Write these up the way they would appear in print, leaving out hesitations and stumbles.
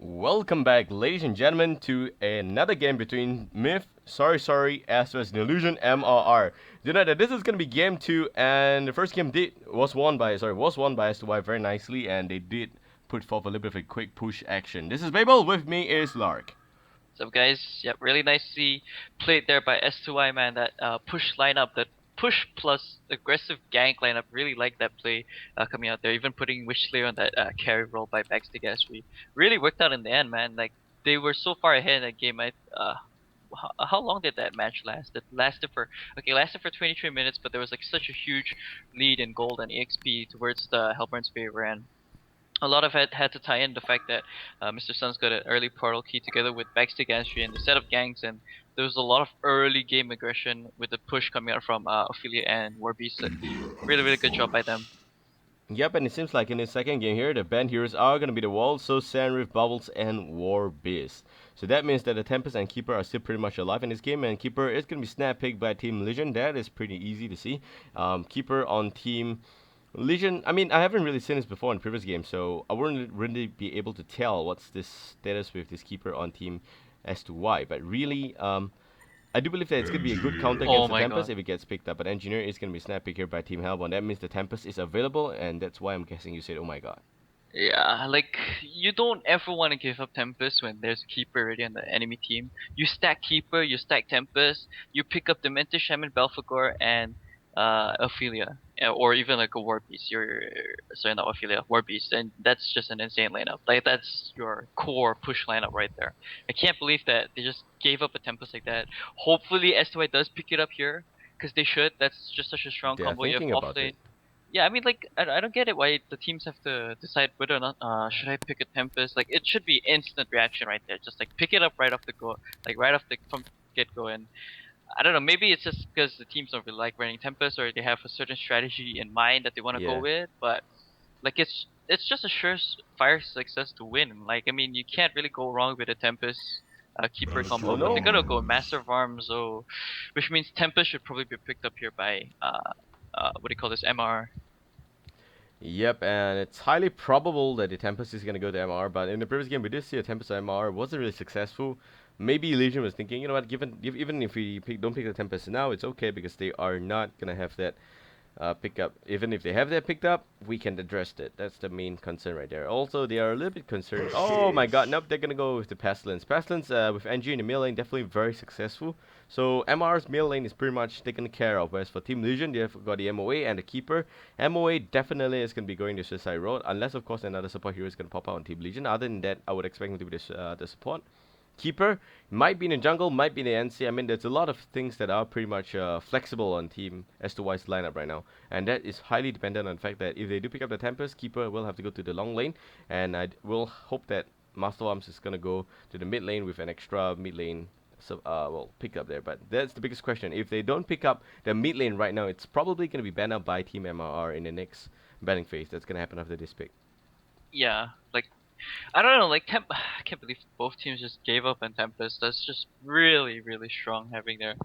Welcome back, ladies and gentlemen, to another game between Myth, Sorry, as well as Illusion MRR. You know that this is gonna be game two, and the first game was won by s2y very nicely, and they did put forth a little bit of a quick push action. This is Babael. With me is Lark. What's up, guys? Yep, really nicely played there by s2y, man. That push lineup, that push plus aggressive gank lineup, really like that play coming out there. Even putting Wishslayer on that carry role by Backstick really worked out in the end, man. Like, they were so far ahead in that game. How long did that match last? Lasted for 23 minutes, but there was like such a huge lead in gold and EXP towards the Hellburn's favor, and a lot of it had to tie in the fact that Mr. Sun's got an early portal key together with Backstick and the set of ganks, and there was a lot of early game aggression with the push coming out from Ophelia and Warbeast. Really good job by them. Yep, and it seems like in the second game here, the band heroes are going to be the Wall, so Sandrift, Bubbles, and War Beast. So that means that the Tempest and Keeper are still pretty much alive in this game, and Keeper is going to be snap picked by Team Legion. That is pretty easy to see. Keeper on Team Legion, I mean, I haven't really seen this before in previous games, so I wouldn't really be able to tell what's this status with this Keeper on Team S2Y. But really, I do believe that it's going to be a good counter Oh against the my Tempest god. if it gets picked up. But Engineer is going to be snap picked here by Team Hellbound. That means the Tempest is available, and that's why I'm guessing you said, oh my god. Yeah, like you don't ever want to give up Tempest when there's a Keeper already on the enemy team. You stack Keeper, you stack Tempest, you pick up Dementor, Shaman, Belphegor, and Ophelia, or even like a War Beast. Sorry, not Ophelia, War Beast, and that's just an insane lineup. Like, that's your core push lineup right there. I can't believe that they just gave up a Tempest like that. Hopefully s2y does pick it up here, because they should. That's just such a strong They are combo. You have thinking about it. offlane. Yeah, I mean, like, I don't get it why the teams have to decide whether or not should I pick a Tempest. Like, it should be instant reaction right there. Just like pick it up right off the go, like right off the from get go. And I don't know, maybe it's just because the teams don't really like running Tempest, or they have a certain strategy in mind that they want to go Yeah. with. But like, it's just a fire success to win. Like, I mean, you can't really go wrong with a Tempest Keeper Oh combo. But they're no. gonna go Master of Arms, so which means Tempest should probably be picked up here by what do you call this, MR. Yep, and it's highly probable that the Tempest is going to go to MR, but in the previous game we did see a Tempest MR, wasn't really successful. Maybe Legion was thinking, you know what, even if we don't pick the Tempest now, it's okay because they are not going to have that pick up. Even if they have that picked up, we can address it. That's the main concern right there. Also, they are a little bit concerned. Oh my god, nope, they're gonna go with the Pestilence. Pestilence with NG in the middle lane, definitely very successful. So MR's middle lane is pretty much taken care of. Whereas for Team Legion, they've got the MOA and the Keeper. MOA definitely is gonna be going the Suicide Road, unless of course another support hero is gonna pop out on Team Legion. Other than that, I would expect him to be the support. Keeper might be in the jungle, might be in the NC. I mean, there's a lot of things that are pretty much flexible on Team S2Y's lineup right now, and that is highly dependent on the fact that if they do pick up the Tempest, Keeper will have to go to the long lane, and I will hope that Master Arms is gonna go to the mid lane with an extra mid lane. So, pick up there, but that's the biggest question. If they don't pick up the mid lane right now, it's probably gonna be banned out by Team MRR in the next banning phase. That's gonna happen after this pick. Yeah, like, I don't know, like I can't believe both teams just gave up on Tempest. That's just really strong having there.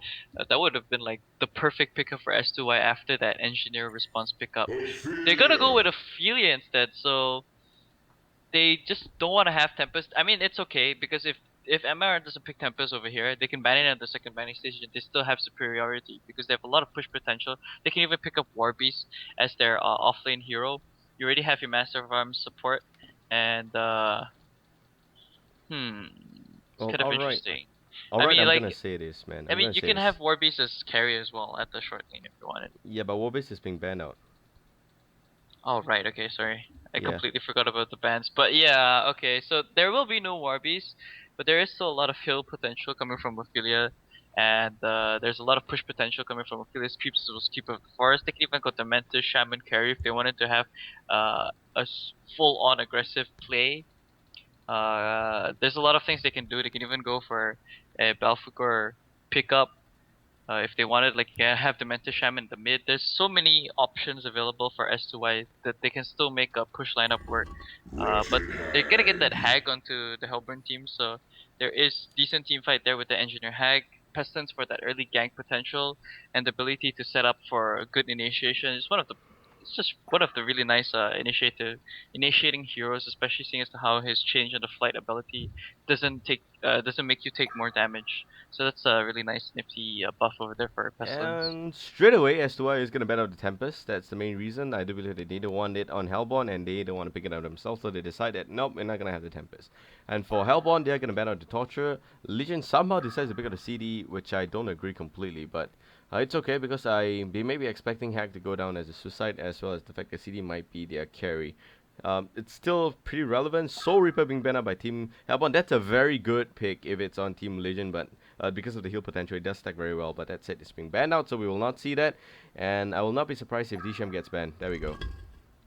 That would have been like the perfect pickup for s2y after that engineer response pickup. They're gonna go with Ophelia instead, so they just don't want to have Tempest. I mean, it's okay because if MR doesn't pick Tempest over here, they can ban it at the second banning stage and they still have superiority because they have a lot of push potential. They can even pick up Warbeast as their offlane hero. You already have your Master of Arms support, and it's Well, kind of interesting. all I right. mean, I'm gonna like, say this, man. I I'm mean, gonna you say can have this. Warbeast as carry as well at the short lane if you wanted. Yeah, but Warbase is being banned out. Oh, right, okay, sorry. I Yeah. completely forgot about the bans. But yeah, okay, so there will be no Warbeast, but there is still a lot of heal potential coming from Ophelia, and there's a lot of push potential coming from Ophelia's creeps as well as Keeper of the Forest. They can even go to Mentor, Shaman, Carry if they wanted to have full-on aggressive play. There's a lot of things they can do. They can even go for a Belphegor pickup if they wanted, like, yeah, have the Mentor Shaman in the mid. There's so many options available for s2y that they can still make a push lineup work. But they're gonna get that Hag onto the Hellburn team, so there is decent team fight there with the Engineer Hag. Pestilence for that early gank potential and the ability to set up for a good initiation is one of the it's just one of the really nice initiating heroes, especially seeing as to how his change in the flight ability doesn't make you take more damage. So that's a really nice nifty buff over there for Pestilence. And straight away, s2y is going to ban out the Tempest. That's the main reason. I do believe they don't want it on Hellborn, and they don't want to pick it out themselves, so they decide that, nope, we're not going to have the Tempest. And for Hellborn, they're going to ban out the Torture. Legion somehow decides to pick out the CD, which I don't agree completely, but it's okay because they may be expecting Hack to go down as a Suicide, as well as the fact that CD might be their carry. It's still pretty relevant. Soul Reaper being banned out by Team Hellborn, that's a very good pick if it's on Team Legion, but because of the heal potential, it does stack very well. But that's it, it's being banned out, so we will not see that. And I will not be surprised if DSham gets banned. There we go.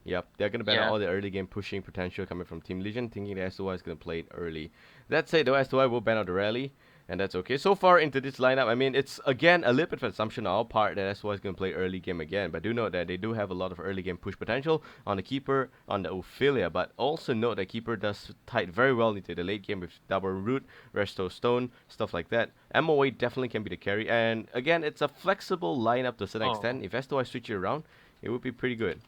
Yep, they're going to ban out Yeah. all the early game pushing potential coming from Team Legion, thinking the s2y is going to play it early. That said, the s2y will ban out the rally, and that's okay. So far into this lineup, I mean, it's again a little bit of an assumption on our part that s2y is going to play early game again, but do note that they do have a lot of early game push potential on the Keeper, on the Ophelia, but also note that Keeper does tie very well into the late game with double root, resto stone, stuff like that. MOA definitely can be the carry, and again, it's a flexible lineup to a certain Oh. extent. If s2y switch it around, it would be pretty good.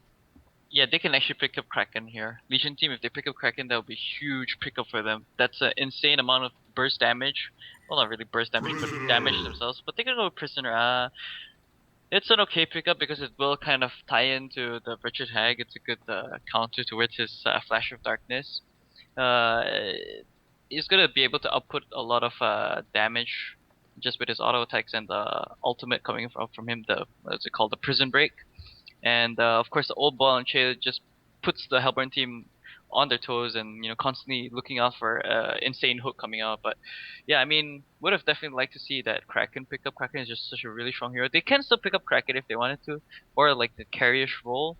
Yeah, they can actually pick up Kraken here. Legion team, if they pick up Kraken, that would be huge pickup for them. That's an insane amount of burst damage. Well, not really burst damage, but damage themselves. But they can go with Prisoner. It's an okay pickup because it will kind of tie into the Richard Hag. It's a good counter towards his Flash of Darkness. Uh, he's gonna be able to output a lot of damage just with his auto attacks and the ultimate coming from him. The what's it called? The Prison Break. And of course, the old ball and Che just puts the Hellborn team on their toes and constantly looking out for insane hook coming out. But yeah, I mean, would have definitely liked to see that Kraken pick up. Kraken is just such a really strong hero. They can still pick up Kraken if they wanted to, or like the carryish role.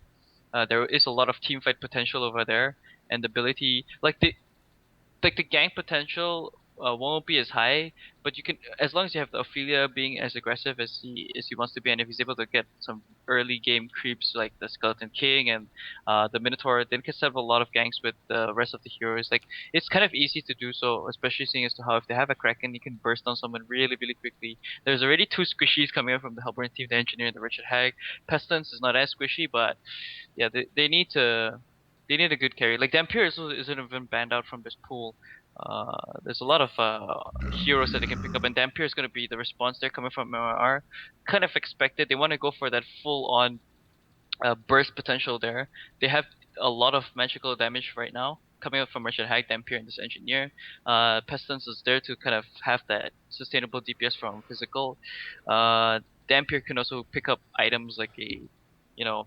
There is a lot of team fight potential over there, and the ability like the gank potential won't be as high, but you can, as long as you have the Ophelia being as aggressive as he wants to be, and if he's able to get some early game creeps like the Skeleton King and the Minotaur, then he can set up a lot of ganks with the rest of the heroes. Like it's kind of easy to do so, especially seeing as to how if they have a Kraken, you can burst on someone really really quickly. There's already two squishies coming out from the Hellborn team, the Engineer and the Richard Hag. Pestilence is not as squishy, but yeah, they need a good carry. Like Dampier isn't even banned out from this pool. There's a lot of heroes that they can pick up, and Dampier is going to be the response there coming from MRR. Kind of expected. They want to go for that full-on burst potential there. They have a lot of magical damage right now coming up from Richard Hag, Dampier, and this Engineer. Pestilence is there to kind of have that sustainable DPS from physical. Dampier can also pick up items like a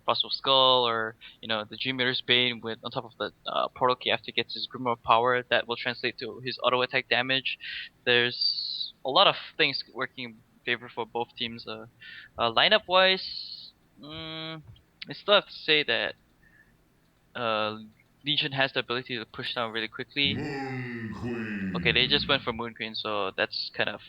Frostful Skull or the Dreamer's Bane with on top of the portal key after he gets his Grimoire power that will translate to his auto attack damage. There's a lot of things working in favor for both teams. Lineup wise, I still have to say that uh, Legion has the ability to push down really quickly. Moon Queen. Okay, they just went for Moon Queen, so that's kind of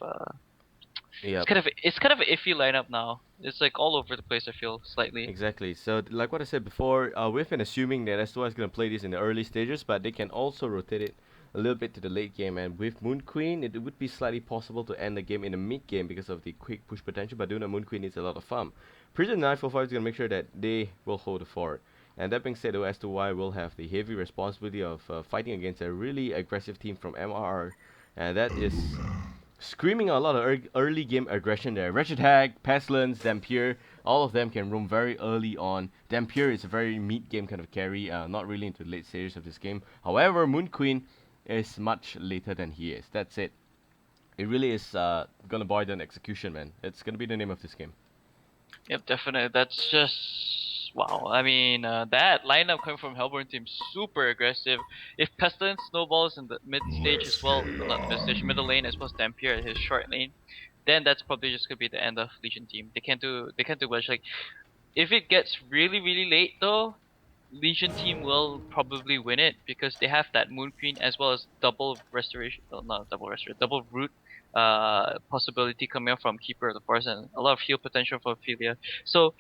Yep. it's kind of an iffy lineup now. It's like all over the place. I feel slightly. Exactly. So, like what I said before, we've been assuming that s2y is going to play this in the early stages, but they can also rotate it a little bit to the late game. And with Moon Queen, it would be slightly possible to end the game in the mid game because of the quick push potential. But doing a Moon Queen needs a lot of farm. Prison 945 is going to make sure that they will hold the fort. And that being said, the s2y will have the heavy responsibility of fighting against a really aggressive team from MRR, and that is screaming a lot of early game aggression there. Wretched Hag, Pestilence, Dampier, all of them can roam very early on. Dampier is a very mid game kind of carry, not really into the late stages of this game. However, Moon Queen is much later than he is. That's it. It really is gonna boil down execution, man. It's gonna be the name of this game. Yep, definitely. That's just wow. I mean, that lineup coming from Hellborn team super aggressive. If Pestilence snowballs in the mid stage as well, not the mid stage, middle lane as well as Dampier at his short lane, then that's probably just gonna be the end of Legion team. They can't do much. Like if it gets really really late though, Legion team will probably win it because they have that Moon Queen as well as double restoration, well, not double restoration, double root possibility coming up from Keeper of the Forest and a lot of heal potential for Ophelia. So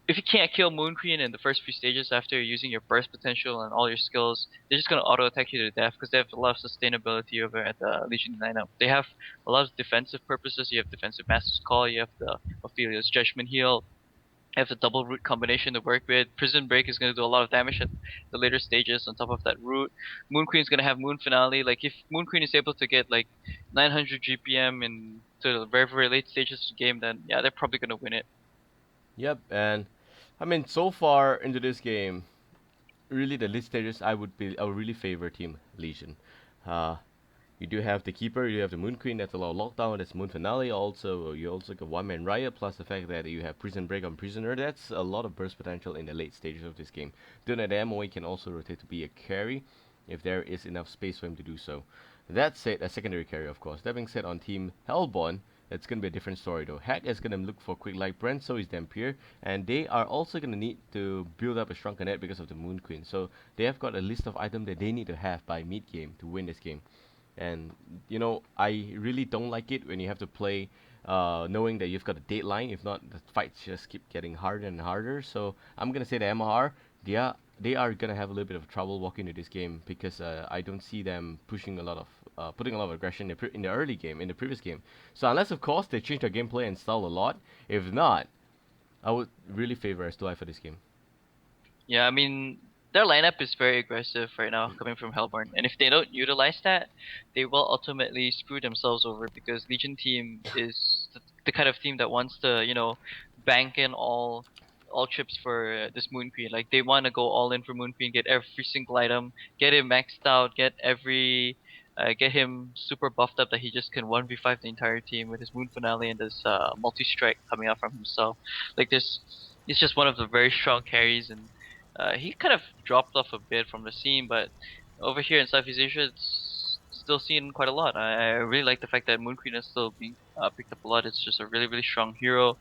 if you can't kill Moon Queen in the first few stages after using your burst potential and all your skills, they're just gonna auto attack you to death because they have a lot of sustainability over at the Legion lineup. They have a lot of defensive purposes. You have defensive Master's Call. You have the Ophelia's Judgment Heal. have the double root combination to work with. Prison Break is going to do a lot of damage at the later stages on top of that root. Moon Queen's going to have Moon Finale. Like if Moon Queen is able to get like 900 GPM in to the very very late stages of the game, then yeah, they're probably going to win it. Yep, and I mean, so far into this game, really the list stages, I would really favor Team Legion. Uh, you do have the Keeper, you have the Moon Queen, that's a lot of lockdown, that's Moon Finale, also you also got One Man Riot, plus the fact that you have Prison Break on Prisoner, that's a lot of burst potential in the late stages of this game. Doing that MOA can also rotate to be a carry, if there is enough space for him to do so. That said, a secondary carry of course. That being said, on Team Hellborn, it's going to be a different story though. Hack is going to look for quick light Brent, so is Dampier, and they are also going to need to build up a shrunken net because of the Moon Queen. So they have got a list of items that they need to have by mid game to win this game. And you know, I really don't like it when you have to play knowing that you've got a deadline. If not, the fights just keep getting harder and harder. So I'm gonna say the MR, they are gonna have a little bit of trouble walking into this game because I don't see them pushing a lot of putting a lot of aggression in the early game, in the previous game. So unless of course they change their gameplay and style a lot. If not, I would really favor s2y for this game. Yeah, I mean their lineup is very aggressive right now coming from Hellborn, and if they don't utilize that, they will ultimately screw themselves over because Legion team is the kind of team that wants to bank in all chips for this Moon Queen. Like they want to go all in for Moon Queen, get every single item, get him maxed out, get him super buffed up that he just can 1v5 the entire team with his Moon Finale and this multi strike coming out from himself. Like this, it's just one of the very strong carries, and he kind of dropped off a bit from the scene, but over here in Southeast Asia, it's still seen quite a lot. I really like the fact that Moon Queen is still being picked up a lot. It's just a really, really strong hero,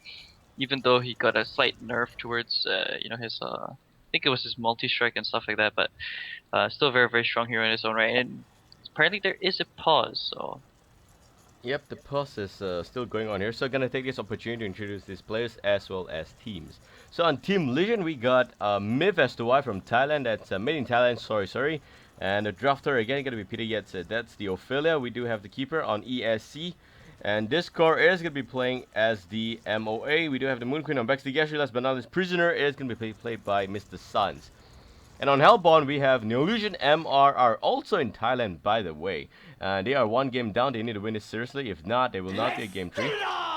even though he got a slight nerf towards, his, I think it was his multi-strike and stuff like that, but still a very, very strong hero in his own right. And apparently there is a pause, so Yep, the pause is still going on here, so I'm gonna take this opportunity to introduce these players as well as teams. So on Team Legion, we got Miv s2y from Thailand, that's made in Thailand, sorry. And the drafter again gonna be Peter Yetze, that's the Ophelia. We do have the keeper on ESC. And this core is gonna be playing as the MOA. We do have the Moon Queen on Backstage, last but not least, Prisoner is gonna be played by Mr. Suns. And on Hellborn, we have Neolution MRR, also in Thailand, by the way. They are one game down. They need to win this seriously. If not, they will not get game 3.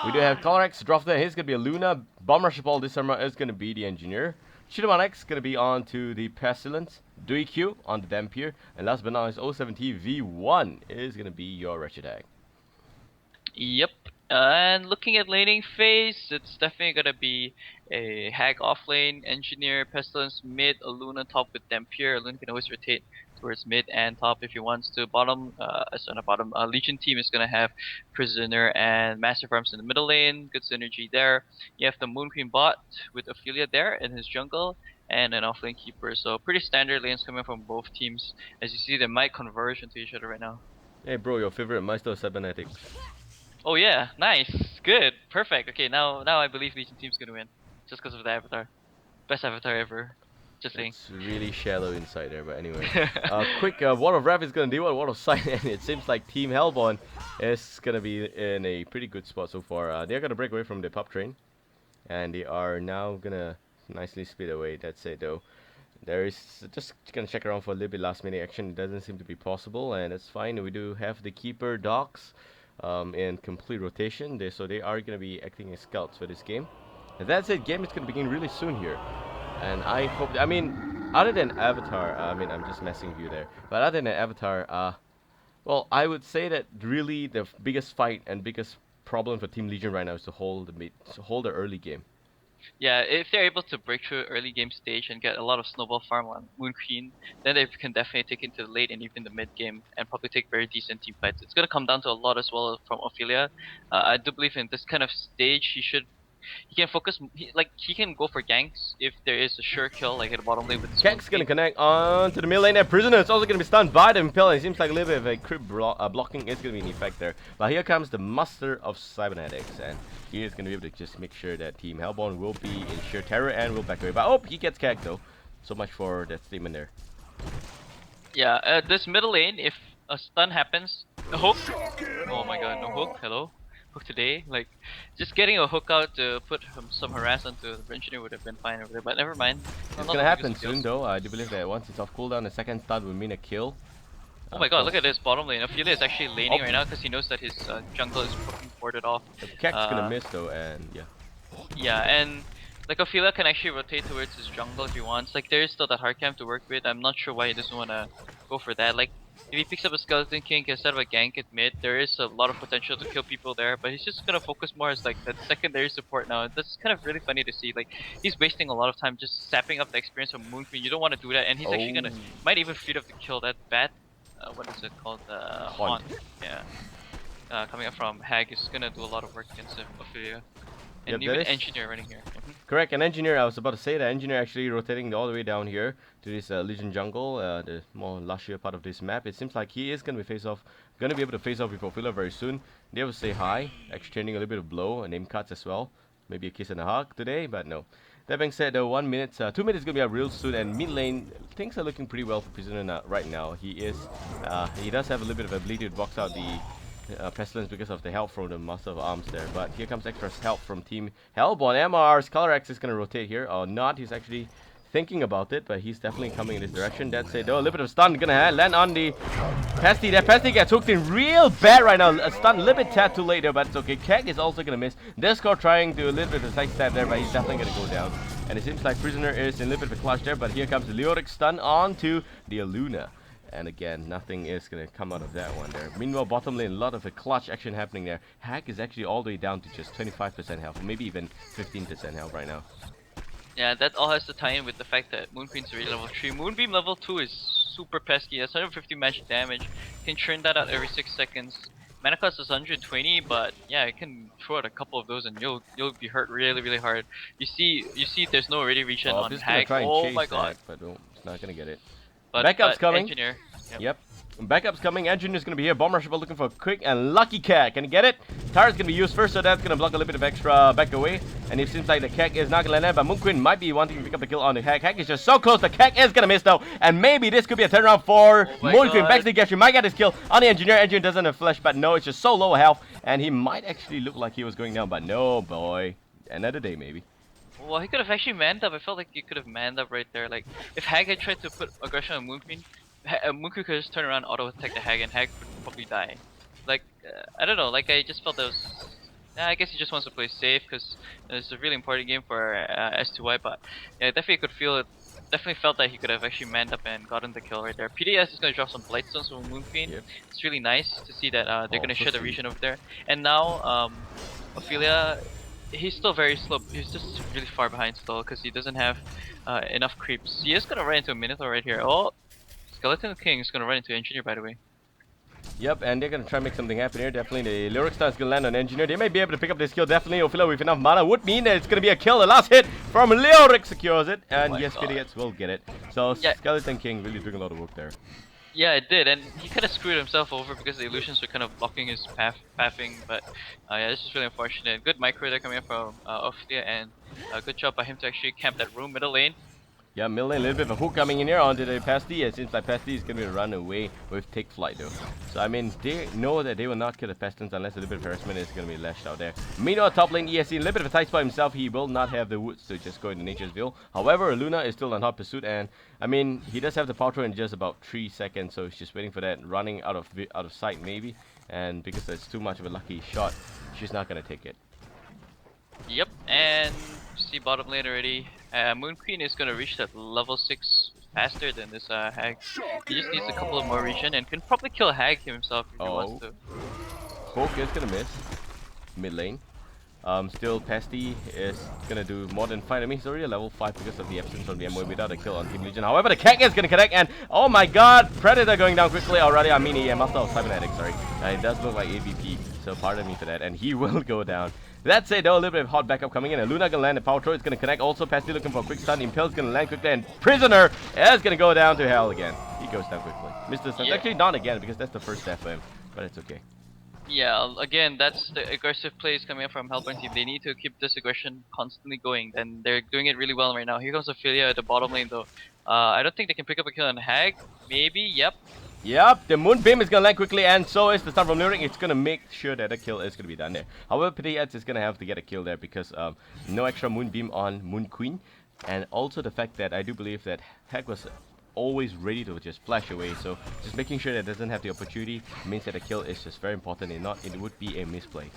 We do have Colorex, Drofter. He's going to be a Luna. Bomb Rusher Paul, this summer is going to be the Engineer. Shidoman X going to be on to the Pestilence. Dui Q on the Dampier. And last but not least, 070 V1 is going to be your Wretched Hag. yep. And looking at laning phase, it's definitely gonna be a Hag off lane, Engineer, Pestilence mid, a Luna top with Dampier. Luna can always rotate towards mid and top if he wants to. Bottom, Legion team is gonna have Prisoner and Master Farms in the middle lane. Good synergy there. You have the Moon Queen bot with Ophelia there in his jungle, and an offlane keeper. So pretty standard lanes coming from both teams. As you see, they might converge into each other right now. Hey bro, your favorite Master Cybernetics. Oh yeah, nice, good, perfect. Okay, now I believe Legion team's gonna win, just because of the avatar, best avatar ever. Just saying. It's really shallow inside there, but anyway. Quick, Wall of Wrath is gonna do what? Wall of Sight, and it seems like Team Hellborn is gonna be in a pretty good spot so far. They're gonna break away from the pub train, and they are now gonna nicely speed away. That's it though. There is just gonna check around for a little bit last minute action. It doesn't seem to be possible, and it's fine. We do have the Keeper Dogs in complete rotation. So they are gonna be acting as scouts for this game. And that's it. Game is gonna begin really soon here. And I hope, I mean, other than Avatar, I mean, I'm just messing with you there. But other than Avatar, well, I would say that really the biggest fight and biggest problem for Team Legion right now is to hold the early game. Yeah, if they're able to break through early game stage and get a lot of snowball farm on Moon Queen, then they can definitely take it to the late and even the mid game and probably take very decent team fights. It's gonna come down to a lot as well from Ophelia. I do believe in this kind of stage he can focus. He can go for ganks if there is a sure kill, like at the bottom lane with his Kek's gonna connect on to the mid lane. That Prisoner is also gonna be stunned by the Impel. It seems like a little bit of a crit blocking is gonna be in effect there. But here comes the Master of Cybernetics, and he is gonna be able to just make sure that Team Hellborn will be in sheer terror and will back away. But oh, he gets Kek though. So much for that statement there. Yeah, this middle lane, if a stun happens, a hook. Oh my god, no hook. Hello. hook today. Like, just getting a hook out to put some harass onto the engineer would have been fine over there, but never mind. It's Not gonna the biggest happen of deals. soon though. I do believe that once it's off cooldown, the second stun will mean a kill. Oh my Of god, course. look at this bottom lane. Ophelia is actually laning Oh. right now because he knows that his jungle is fucking ported off. The Kek's gonna Uh, miss though, and yeah. Yeah, and like Ophelia can actually rotate towards his jungle if he wants. Like there is still that hard camp to work with. I'm not sure why he doesn't want to go for that. Like if he picks up a Skeleton King instead of a gank at mid, there is a lot of potential to kill people there. But he's just gonna focus more as like that secondary support now. That's kind of really funny to see. Like he's wasting a lot of time just sapping up the experience of Moon Queen. You don't want to do that, and he's actually gonna might even feed up to kill that bat. What is it called? HoN. Yeah. Coming up from Hag is gonna do a lot of work against Ophelia. And Yep, even that is Engineer running here. correct. An engineer, I was about to say that engineer actually rotating all the way down here to this Legion jungle, the more lushier part of this map. It seems like he is gonna be gonna be able to face off with Ophelia very soon. They will say hi, exchanging a little bit of blow and name cuts as well. Maybe a kiss and a hug today, but no. That being said, 1 minute, 2 minutes gonna be up real soon, and mid lane things are looking pretty well for Prisoner right now. He does have a little bit of ability to box out the Pestilence because of the help from the Master of Arms there. But here comes extra help from Team Hellborn. MR's Color is going to rotate here, or not. He's actually thinking about it, but he's definitely coming in this direction. That's it though. A little bit of stun going to land on the Pesty. That Pesty gets hooked in real bad right now. A stun a little bit tad too late there, but it's okay. Keg is also going to miss. Discord trying to do a little bit of a sidestep there, but he's definitely going to go down. And it seems like Prisoner is in a little bit of a clutch there, but here comes the Leoric stun onto the Aluna. And again, nothing is going to come out of that one there. Meanwhile, bottom lane, a lot of a clutch action happening there. Hack is actually all the way down to just 25% health, maybe even 15% health right now. Yeah, that all has to tie in with the fact that Moon Queen's already level 3. Moonbeam level 2 is super pesky. That's 150 magic damage. Can churn that out every 6 seconds. Mana cost is 120, but yeah, it can throw out a couple of those and you'll be hurt really hard. You see there's no ready regen on Hag. Oh my god. But no, it's not going to get it. But Backup's coming. Engineer. Yep. Backup's coming. Engineer's gonna be here. Bomb Rusher looking for a quick and lucky Keg. Can you get it? Tire's gonna be used first, so that's gonna block a little bit of extra back away. And it seems like the Keg is not gonna land, but Moon Queen might be wanting to pick up the kill on the Hag. Hag is just so close. The Keg is gonna miss though, and maybe this could be a turnaround for Moon Queen. Backstage Gesture might get his kill on the Engineer. Engineer doesn't have flash, but no, it's just so low health, and he might actually look like he was going down, but no, boy. Another day maybe. Well, he could have actually manned up. I felt like he could have manned up right there. Like if Hag had tried to put aggression on Moon Queen, Moon Queen could just turn around, auto attack the Hag, and Hag would probably die. Like I don't know. Like I just felt that was. I guess he just wants to play safe because it's a really important game for s2y. But yeah, definitely felt that he could have actually manned up and gotten the kill right there. PDS is going to drop some Blightstones from Moon Queen. Yep. It's really nice to see that they're going to share the region over there. And now Ophelia, he's still very slow. He's just really far behind still because he doesn't have enough creeps. He is going to run into a Minotaur right here. Oh, Skeleton King is going to run into Engineer, by the way. Yep, and they're gonna try and make something happen here. Definitely the Lyric Star is gonna land on Engineer. They may be able to pick up this kill. Definitely Ophelia with enough mana would mean that it's gonna be a kill. The last hit from Lyric secures it. And yes, Idiots will get it. So yeah. Skeleton King really doing a lot of work there. Yeah, it did, and he kind of screwed himself over because the illusions were kind of blocking his pathing. But yeah, this is really unfortunate. Good micro there coming up from Ophelia, and good job by him to actually camp that room middle lane. Yeah, middle lane, a little bit of a hook coming in here onto the Pasty. It seems like Pasty is going to run away with Take Flight though. So I mean, they know that they will not kill the Pestilence unless a little bit of harassment is going to be lashed out there. Meanwhile, top lane ESC, a little bit of a tight spot himself. He will not have the woods to just go into Nature's Veil. However, Luna is still on hot pursuit, and I mean, he does have the power throw in just about 3 seconds, so he's just waiting for that, running out of sight maybe. And because it's too much of a lucky shot, she's not going to take it. Yep, and see bottom lane already. Moon Queen is gonna reach that level 6 faster than this Hag. He just needs a couple of more regen and can probably kill Hag himself if he wants to. Poke is gonna miss. Mid lane. Still Pasty is gonna do more than fine. I mean, he's already a level 5 because of the absence of the MOE without a kill on Team Legion. However, the Keg is gonna connect, and oh my god, Predator going down quickly already. I mean, Master of Cybernetic, sorry. It does look like AVP, so pardon me for that, and he will go down. That's it though, a little bit of hot backup coming in, and Luna gonna land, the power throw is gonna connect. Also, Pasty looking for a quick stun. Impale's gonna land quickly, and Prisoner is gonna go down to hell again. He goes down quickly. Mr. Sun's actually not again because that's the first death for him, but it's okay. Yeah, again, that's the aggressive plays coming up from Hellborn team. They need to keep this aggression constantly going, and they're doing it really well right now. Here comes Ophelia at the bottom lane though. I don't think they can pick up a kill on Hag. Maybe, yep. Yep, the Moonbeam is gonna land quickly, and so is the stun from Lyric. It's gonna make sure that a kill is gonna be done there. However, Pity Eds is gonna have to get a kill there because no extra Moonbeam on Moon Queen, and also the fact that I do believe that Heck was always ready to just flash away. So just making sure that it doesn't have the opportunity means that a kill is just very important. If not, it would be a misplay.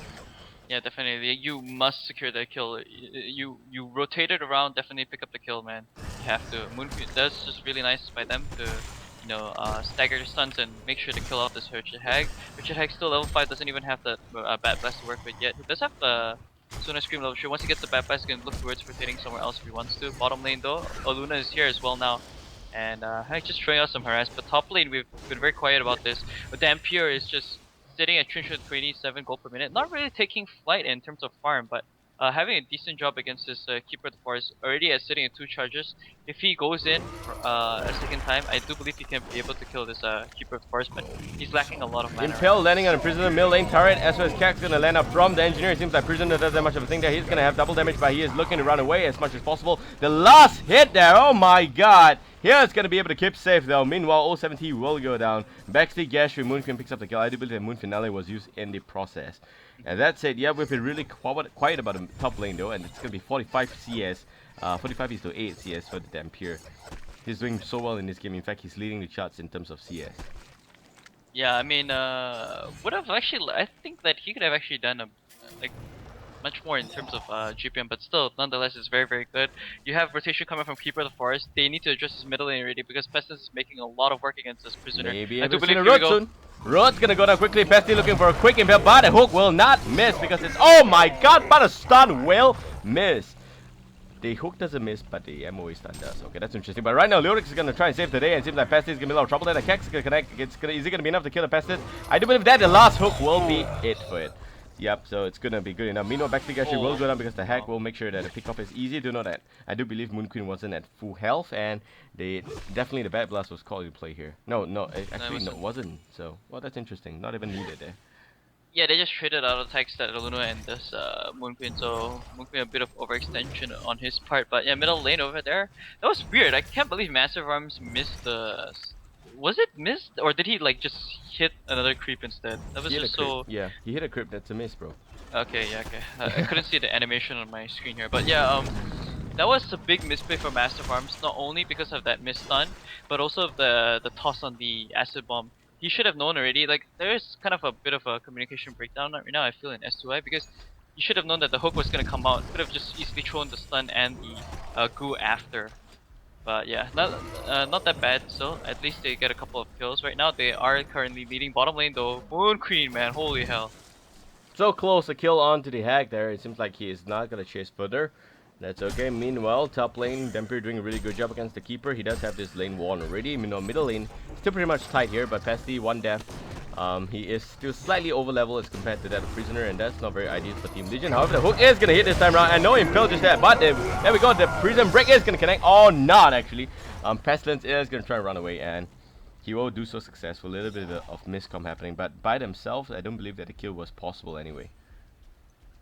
Yeah, definitely. You must secure that kill. You rotate it around. Definitely pick up the kill, man. You have to. Moon Queen. That's just really nice by them to, stagger their stuns and make sure to kill off this Richard Hag. Richard Hag still level 5. Doesn't even have the Bat Blast to work with yet. He does have the Suna Scream level 3. Once he gets the Bat Blast, he can look towards rotating somewhere else if he wants to. Bottom lane though, Oluna is here as well now. And Hag just throwing out some harass. But top lane, we've been very quiet about this. But Dampier is just sitting at 327 gold per minute, not really taking flight in terms of farm, but having a decent job against this Keeper of the Forest, already at sitting at 2 charges. If he goes in for, a second time, I do believe he can be able to kill this Keeper of the Forest, but he's lacking a lot of mana. Impel landing on a Prisoner mid lane turret, as well as Kak's gonna land up from the Engineer. It seems like Prisoner doesn't have much of a thing there. He's gonna have double damage, but he is looking to run away as much as possible. The last hit there, oh my god! Here it's gonna be able to keep safe though. Meanwhile, 070 will go down. Backstage Gash with Moon Queen picks up the kill. I do believe that Moon Finale was used in the process. And that's it. Yeah, we've been really quiet about the top lane though, and it's gonna be 45 CS, 45 is to 8 CS for the Dampier. He's doing so well in this game. In fact, he's leading the charts in terms of CS. Yeah, I mean, would have actually. I think that he could have actually done like much more in terms of GPM, but still, nonetheless, it's very, very good. You have rotation coming from Keeper of the Forest. They need to address his middle lane already because Pestilence is making a lot of work against this Prisoner. Maybe I do able to believe see the here we road go. soon. Road's gonna go down quickly. Pesty looking for a quick impale, but the hook will not miss because it's, oh my god, but a stun will miss. The hook doesn't miss, but the MOA stun does. Okay, that's interesting. But right now, Lyric is gonna try and save the day, and it seems like Pesty is gonna be a lot of trouble there. The Kex is gonna connect. Is it gonna be enough to kill the Pestis? I do believe that the last hook will be it for it. Yep, so it's gonna be good enough. Meanwhile, Backstage actually will go down because the hack will make sure that the pick off is easy. Do know that. I do believe Moon Queen wasn't at full health, and they definitely the Bad Blast was called in play here. No, it wasn't. So, well, that's interesting. Not even needed there. Yeah, they just traded out attacks that Luna and this Moon Queen, so Moon Queen a bit of overextension on his part. But yeah, middle lane over there, that was weird. I can't believe Massive Arms missed the. Was it missed, or did he like just hit another creep instead? That was just so. Yeah, he hit a creep. That's a miss, bro. Okay, yeah, okay. I couldn't see the animation on my screen here, but yeah, that was a big misplay for Massive Arms. Not only because of that miss stun, but also of the toss on the acid bomb. He should have known already. Like, there's kind of a bit of a communication breakdown right now, I feel, in s2y, because you should have known that the hook was gonna come out. Could have just easily thrown the stun and the goo after. But yeah, not that bad still. At least they get a couple of kills right now. They are currently leading bottom lane though. Moon Queen, man, holy hell. So close, a kill onto the hack there. It seems like he is not gonna chase further. That's okay. Meanwhile, top lane, Dampier doing a really good job against the keeper. He does have this lane won already. Meanwhile, middle lane, still pretty much tight here, but Pesty, 1 death. He is still slightly over level as compared to that of Prisoner, and that's not very ideal for Team Legion. However, the hook is gonna hit this time around, and no Impel just that, but there we go. The Prison Break is gonna connect, or not actually. Pestilence is gonna try and run away, and he will do so successful. A little bit of miscom happening, but by themselves, I don't believe that the kill was possible anyway.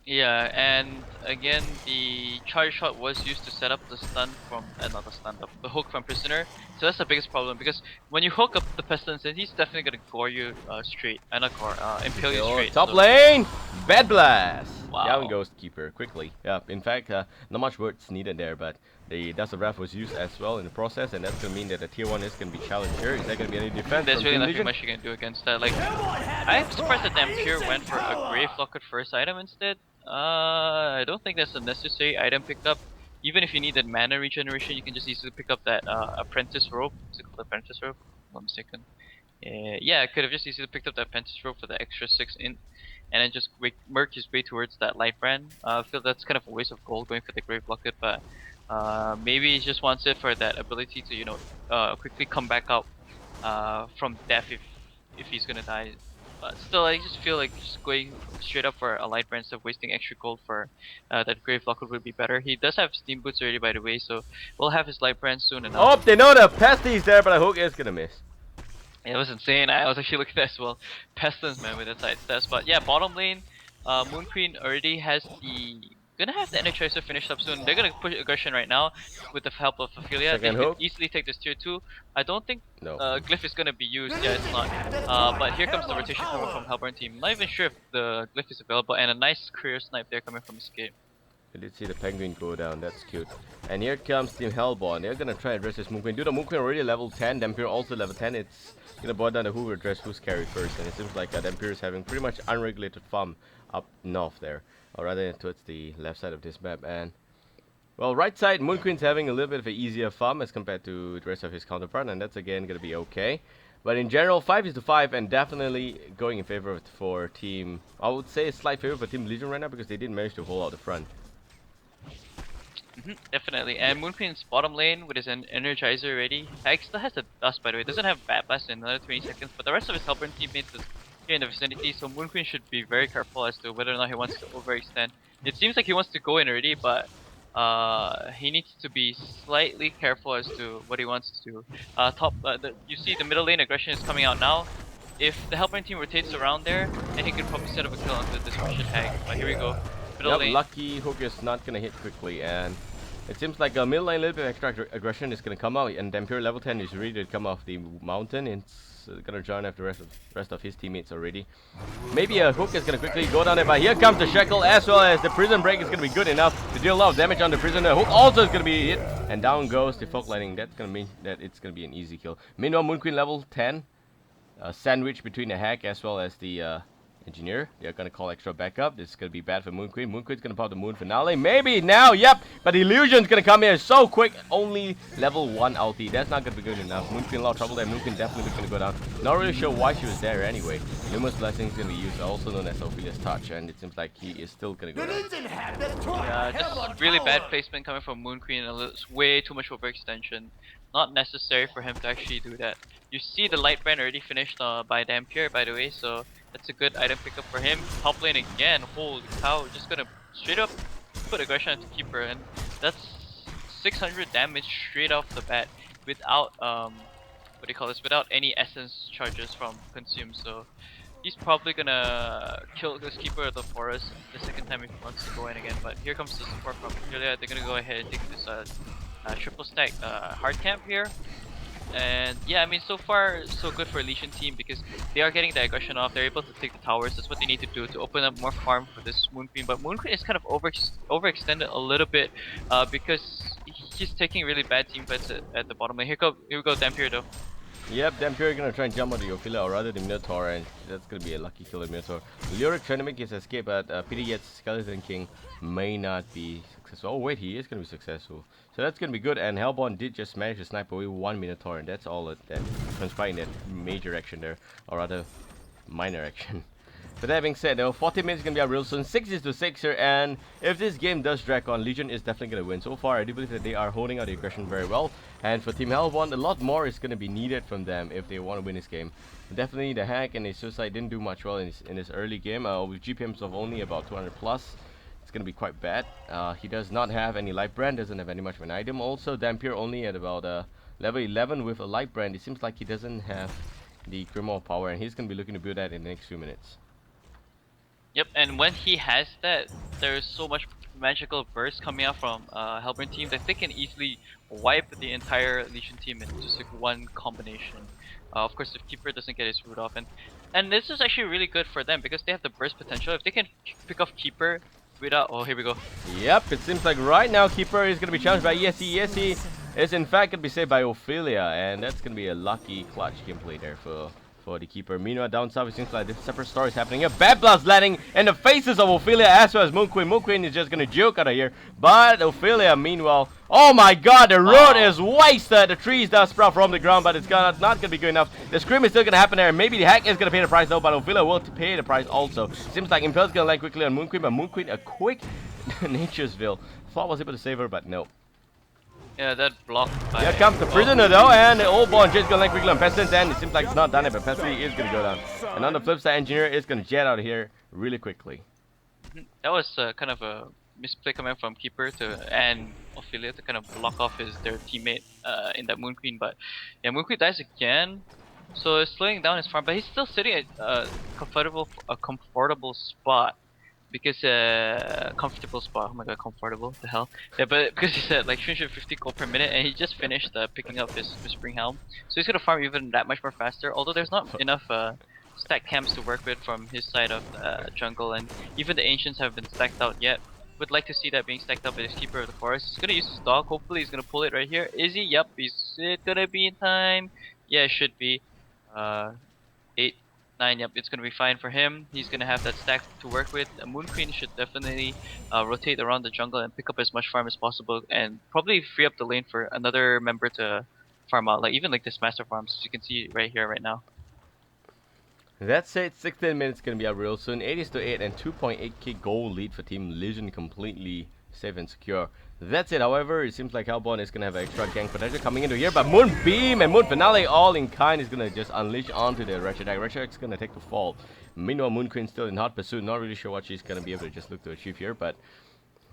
Yeah, and again, the charge shot was used to set up the stun from, not the stun, the hook from Prisoner. So that's the biggest problem, because when you hook up the Pestilence, then he's definitely gonna gore you straight, not gore, impale you straight. Top lane, Bad Blast. Wow. Down goes the keeper quickly. Yeah, in fact, not much words needed there, but the Dust of Wrath was used as well in the process, and that's gonna mean that the tier 1 is gonna be challenged here. Is there gonna be any defense? There's really nothing Legion? much you can do against that. Like, I'm surprised that Dampier went for a Grave Locket first item instead. I don't think that's a necessary item pickup. Even if you needed mana regeneration, you can just easily pick up that Apprentice Rope. Is it called Apprentice Rope? If I'm mistaken. Yeah, I could have just easily picked up the Apprentice Rope for the extra 6 int, and then just work his way towards that Light Brand. I feel that's kind of a waste of gold going for the Grave Locket, but maybe he just wants it for that ability to, quickly come back out from death if he's gonna die. But still, I just feel like just going straight up for a Light Brand instead of wasting extra gold for that Grave Locket would be better. He does have Steam Boots already, by the way, so we'll have his Light Brand soon enough. Oh, they know the Pesty's there, but the hook is gonna miss. It was insane. I was actually looking at that as well. Pestilence, man, with that side stats. But yeah, bottom lane, Moon Queen already has the gonna have the Energizer finish up soon. They're gonna push aggression right now with the help of Ophelia. They Second could hook. easily take this tier 2. I don't think No. Glyph is gonna be used. Yeah, it's not. But here comes the rotation coming from Hellborn team. Not even sure if the Glyph is available, and a nice career snipe there coming from Escape. We did see the penguin go down, that's cute. And here comes Team Hellborn. They're gonna try and address this Moonqueen. Dude, the Moonqueen already level 10, Dampier also level 10. It's gonna boil down to who will address who's carry first. And it seems like Dampier is having pretty much unregulated farm up north there. Or rather towards the left side of this map. And well, right side, Moonqueen's having a little bit of an easier farm as compared to the rest of his counterpart. And that's again gonna be okay. But in general, 5 is to 5 and definitely going in favor of for team, I would say a slight favor for Team Legion right now because they didn't manage to hold out the front. Definitely. And Moonqueen's bottom lane with his Energizer ready. Hag still has the dust, by the way. Doesn't have Bat Blast in another 20 seconds, but the rest of his Hellborn teammates is here in the vicinity, so Moonqueen should be very careful as to whether or not he wants to overextend. It seems like he wants to go in already, but he needs to be slightly careful as to what he wants to do. You see the middle lane aggression is coming out now. If the Hellborn team rotates around there, then he could probably set up a kill onto this Russian Hag. But here we go. Middle lane. Lucky hook is not gonna hit quickly, and it seems like a middle lane, a little bit of extra aggression is gonna come out, and Dampier level 10 is ready to come off the mountain. It's gonna join after the rest of his teammates already. Maybe a hook is gonna quickly go down there, but here comes the Shackle as well as the Prison Break is gonna be good enough to deal a lot of damage on the prisoner. Hook also is gonna be hit, and down goes the Fog Lightning. That's gonna mean that it's gonna be an easy kill. Meanwhile, Moonqueen level 10, sandwich between the hack as well as the Engineer. They're gonna call extra backup. This is gonna be bad for Moonqueen. Moonqueen's gonna pop the Moon Finale. Maybe now, yep. But the Illusion's gonna come here so quick. Only level 1 ulti. That's not gonna be good enough. Moonqueen a lot of trouble there. Moonqueen definitely gonna go down. Not really sure why she was there anyway. Luminous Blessing is gonna be used, also known as Ophelia's Touch, and it seems like he is still gonna go down. Yeah, just really bad placement coming from Moonqueen. It's way too much overextension. Not necessary for him to actually do that. You see the Light Brand already finished by Dampier, by the way, so that's a good item pickup for him. Top lane again, holy cow, just gonna straight up put aggression into Keeper, and that's 600 damage straight off the bat without what do you call this? Without any essence charges from consume. So he's probably gonna kill this Keeper of the Forest the second time if he wants to go in again. But here comes the support from Julia. They're gonna go ahead and take this triple stack hard camp here. And yeah, I mean, so far so good for Legion team because they are getting the aggression off. They're able to take the towers. That's what they need to do to open up more farm for this Moonqueen. But Moonqueen is kind of overextended a little bit because he's taking really bad team fights at the bottom lane. Here we go, Dampier though. Yep, Dampier gonna try and jump on the Ophelia, or rather the Minotaur, and that's gonna be a lucky kill of Minotaur. Lyric trying to make his escape, but pity yet Skeleton King may not be successful. Oh wait, he is gonna be successful. So that's gonna be good, and Hellborn did just manage to snipe away 1 Minotaur, and that's all that transpired in that major action there, or rather, minor action. But that being said, though, 40 minutes is going to be up real soon. 6 is to 6 here, and if this game does drag on, Legion is definitely going to win. So far, I do believe that they are holding out the aggression very well. And for Team Hellborn, a lot more is going to be needed from them if they want to win this game. Definitely, the hack and the suicide didn't do much well in his early game. With GPMs of only about 200 plus, it's going to be quite bad. He does not have any light brand, doesn't have any much of an item. Also, Dampier only at about level 11 with a light brand. It seems like he doesn't have the Grimoire power, and he's going to be looking to build that in the next few minutes. Yep, and when he has that, there's so much magical burst coming out from Hellborn team that they can easily wipe the entire Legion team in just like one combination. Of course, if Keeper doesn't get his root off, and this is actually really good for them because they have the burst potential. If they can pick off Keeper without, oh, here we go. Yep, it seems like right now Keeper is going to be challenged by ESE. ESE is in fact going to be saved by Ophelia, and that's going to be a lucky clutch gameplay there for the Keeper. Meanwhile, down south, it seems like different separate stories happening here. Bad Blast landing in the faces of Ophelia as well as Moonqueen. Moonqueen is just gonna joke out of here. But Ophelia, meanwhile, oh my god, the road is wasted. The trees does sprout from the ground, but it's not gonna be good enough. The scream is still gonna happen there. Maybe the hack is gonna pay the price though, but Ophelia will pay the price also. Seems like Impel's gonna land quickly on Moonqueen, but Moonqueen, a quick Nature'sville. Thought was able to save her, but no. Yeah, that blocked by... Here comes the prisoner though, and the old ball just gonna land quickly on Pestilence, and it seems like it's not done it, but Pestilence is gonna go down. And on the flip side, Engineer is gonna jet out of here really quickly. That was kind of a misplay coming from Keeper and Ophelia to kind of block off their teammate in that Moonqueen, but yeah, Moonqueen dies again, so it's slowing down his farm, but he's still sitting at a comfortable spot because comfortable spot. Oh my god, comfortable. What the hell? Yeah, but because he said like 350 gold per minute, and he just finished picking up his Whispering Helm, so he's gonna farm even that much more faster. Although there's not enough stack camps to work with from his side of jungle, and even the ancients haven't been stacked out yet. Would like to see that being stacked up by his Keeper of the Forest. He's gonna use his dog. Hopefully, he's gonna pull it right here. Is he? Yup. Is it gonna be in time? Yeah, it should be. 8, 9, yep, it's gonna be fine for him. He's gonna have that stack to work with. A Moon Queen should definitely rotate around the jungle and pick up as much farm as possible, and probably free up the lane for another member to farm out, like even like this master farms, as you can see right here, right now. That's it, 16 minutes gonna be up real soon. 8-8 and 2.8k goal lead for Team Legion, completely safe and secure. That's it, however, it seems like Hellborn is gonna have extra gank potential coming into here, but Moonbeam and Moon Finale all in kind is gonna just unleash onto the Wretched Egg. Wretched Egg's gonna take the fall. Meanwhile, Moon Queen still in hot pursuit, not really sure what she's gonna be able to just look to achieve here, but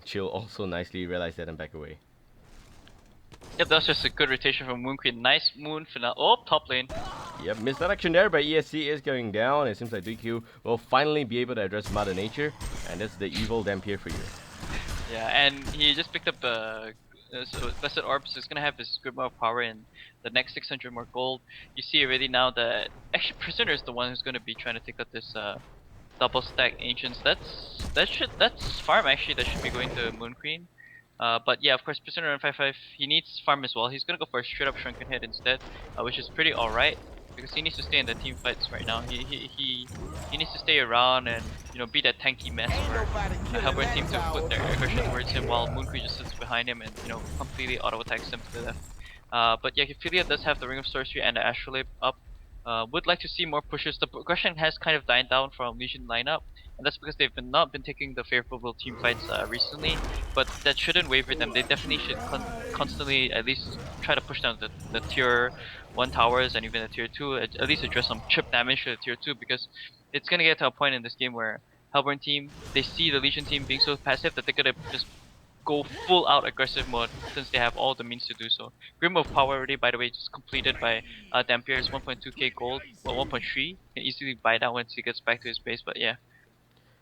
she'll also nicely realize that and back away. Yep, that's just a good rotation from Moon Queen. Nice Moon Finale. Oh, top lane. Yep, misdirection there, but ESC is going down. It seems like DQ will finally be able to address Mother Nature, and that's the evil Dampier for you. Yeah, and he just picked up the so Blessed Orbs is gonna have his good amount of power in the next 600 more gold. You see already now that actually Prisoner is the one who's gonna be trying to take out this double stack Ancients. That's farm actually that should be going to Moon Queen. But yeah, of course, Prisoner on 5/5 he needs farm as well. He's gonna go for a straight up Shrunken Head instead, which is pretty alright because he needs to stay in the team fights right now. He needs to stay around and be that tanky mess for the Hellborn team to put their aggression towards him while Moon Queen just sits behind him and completely auto attacks him to the left. But yeah, Ophelia does have the Ring of Sorcery and the Astrolabe up. Would like to see more pushes. The progression has kind of died down from Legion lineup, and that's because they've not been taking the favorable team fights recently. But that shouldn't waver them. They definitely should constantly at least try to push down the tier 1 towers and even the tier 2. At least address some chip damage to the tier 2 because it's gonna get to a point in this game where Hellborn team they see the Legion team being so passive that they're gonna just go full out aggressive mode since they have all the means to do so. Grim of Power already, by the way, just completed by Dampier is 1.2k gold, well 1.3. Can easily buy that once he gets back to his base, but yeah.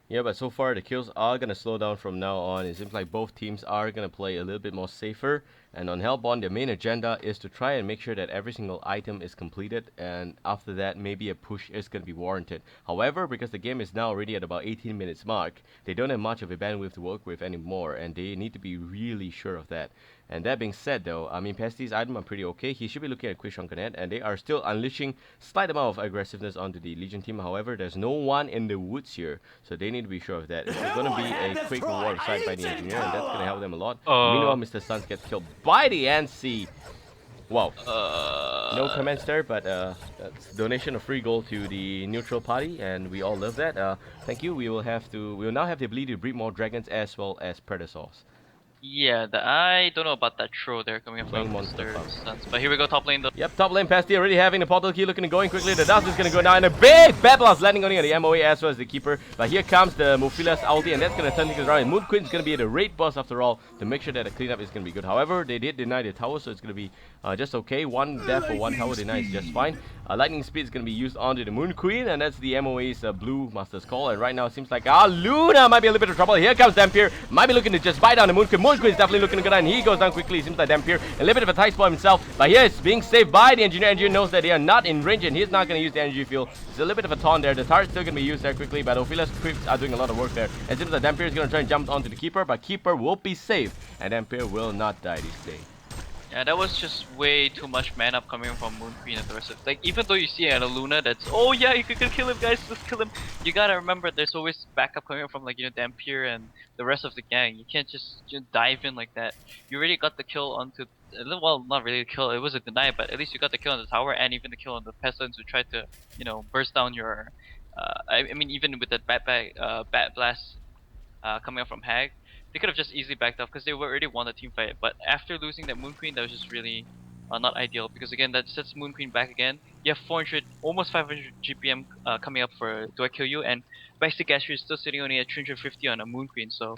Yeah, but so far the kills are gonna slow down from now on. It seems like both teams are gonna play a little bit more safer. And on Hellborn, their main agenda is to try and make sure that every single item is completed, and after that, maybe a push is going to be warranted. However, because the game is now already at about 18 minutes mark, they don't have much of a bandwidth to work with anymore, and they need to be really sure of that. And that being said, though, I mean, Pesty's item are pretty okay. He should be looking at quick Shrunken Head, and they are still unleashing slight amount of aggressiveness onto the Legion team. However, there's no one in the woods here, so they need to be sure of that. It's going to be a quick reward side by the engineer, and that's going to help them a lot. Meanwhile, Mr. Suns gets killed by the NC. Wow. No comments there, but that's donation of free gold to the neutral party, and we all love that. Thank you. We will now have the ability to breed more dragons as well as predators. Yeah, I don't know about that throw there coming Playing from monster Mr. farm. Suns, but here we go, top lane though. Yep, top lane Pasty already having the portal key looking and going quickly. The dust is gonna go down and a big bad blast landing only on the MOA as well as the keeper. But here comes the Mophila's ulti and that's gonna turn things around. And Moon Queen is gonna be the raid boss after all to make sure that the cleanup is gonna be good. However, they did deny the tower, so it's gonna be just okay. One death for one tower denied is just fine. Lightning speed is gonna be used onto the Moon Queen, and that's the MOA's blue master's call. And right now it seems like Luna might be a little bit of trouble. Here comes Dampier, might be looking to just buy down the Moon Queen. Moon Queen is definitely looking to go down. He goes down quickly. It seems like Dampier a little bit of a tight spot himself, but here it's being saved by the engineer. Engineer knows that they are not in range, and he's not gonna use the energy field. There's a little bit of a taunt there. The turret's still gonna be used there quickly, but Ophila's creeps are doing a lot of work there. It seems like Dampier is gonna try and jump onto the keeper, but keeper will be safe, and Dampier will not die this day. Yeah, that was just way too much man up coming from Moon Queen and the rest of it. Like, even though you see a Luna that's, oh yeah, you can kill him guys, let's kill him. You gotta remember there's always backup coming from like, Dampier and the rest of the gang. You can't just dive in like that. You already got the kill onto, well, not really a kill, it was a deny, but at least you got the kill on the tower and even the kill on the peasants who tried to, burst down your, I mean, even with that bat blast coming up from Hag. They could have just easily backed off because they already won the team fight. But after losing that Moon Queen, that was just really not ideal because again that sets Moon Queen back again. You have 400, almost 500 GPM coming up for Do I Kill You, and Basic Astro is still sitting only at 350 on a Moon Queen. So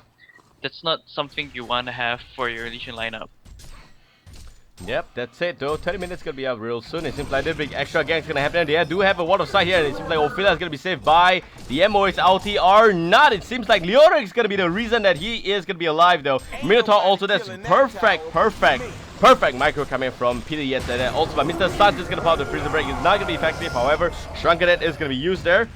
that's not something you want to have for your Legion lineup. Yep, that's it though. 30 minutes gonna be up real soon. It seems like the big extra gang's gonna happen. They do have a ward of sight here, and it seems like Ophelia's gonna be saved by the MOA's ulti or not. It seems like Leoric's gonna be the reason that he is gonna be alive though. Minotaur also, that's perfect micro coming from Peter Yates, and also by Mr. Suns is gonna pop the freezer break. It's not gonna be effective, however, Shrunken Head is gonna be used there.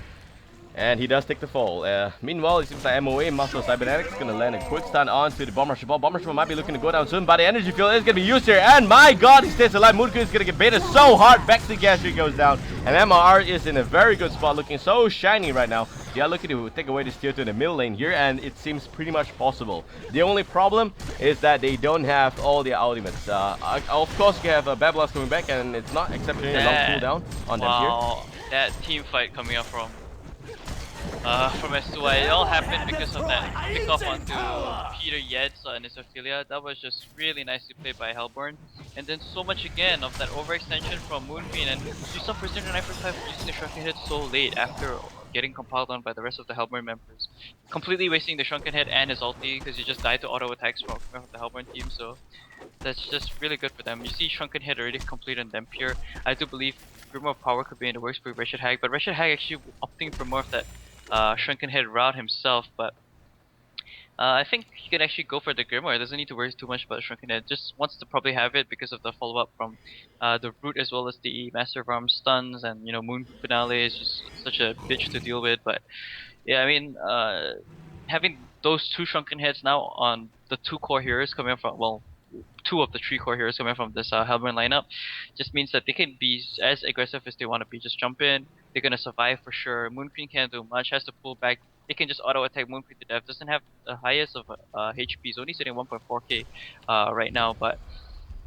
And he does take the fall. Meanwhile, it seems like MOA, Master of Cybernetics, is going to land a quick stun onto the Bomb Rusher ball. Bomb Rusher might be looking to go down soon, but the energy field is going to be used here. And my god, he stays alive. Moonku is going to get baited so hard. Back to Gastry goes down. And MRR is in a very good spot, looking so shiny right now. They are looking to take away this tier 2 in the middle lane here, and it seems pretty much possible. The only problem is that they don't have all their ultimates. Of course, you have Babylon's coming back, and it's not exceptionally a long cooldown on them here. That team fight coming up from s2y, it all happened because of that pickoff onto Peter Yates and his Ophelia. That was just really nicely played by Hellborn. And then so much again of that overextension from Moonqueen, and you saw Prisoner 945 using the Shrunken Head so late after getting compiled on by the rest of the Hellborn members. Completely wasting the Shrunken Head and his ulti because he just died to auto attacks from the Hellborn team, so that's just really good for them. You see Shrunken Head already complete on Dampier. I do believe Grimoire of Power could be in the works for Wretched Hag, but Wretched Hag actually opting for more of that Shrunken Head route himself, but I think he can actually go for the Grimoire. He doesn't need to worry too much about Shrunken Head. Just wants to probably have it because of the follow-up from the Root as well as the Master of Arms stuns, and you know, Moon Finale is just such a bitch to deal with. But yeah, I mean, having those two Shrunken Heads now on the two core heroes coming from, well, two of the three core heroes coming from this Hellborn lineup just means that they can be as aggressive as they want to be. Just jump in, they're gonna survive for sure. Moonqueen can't do much, has to pull back. They can just auto attack Moonqueen to death. Doesn't have the highest of HP, he's only sitting 1.4k right now, but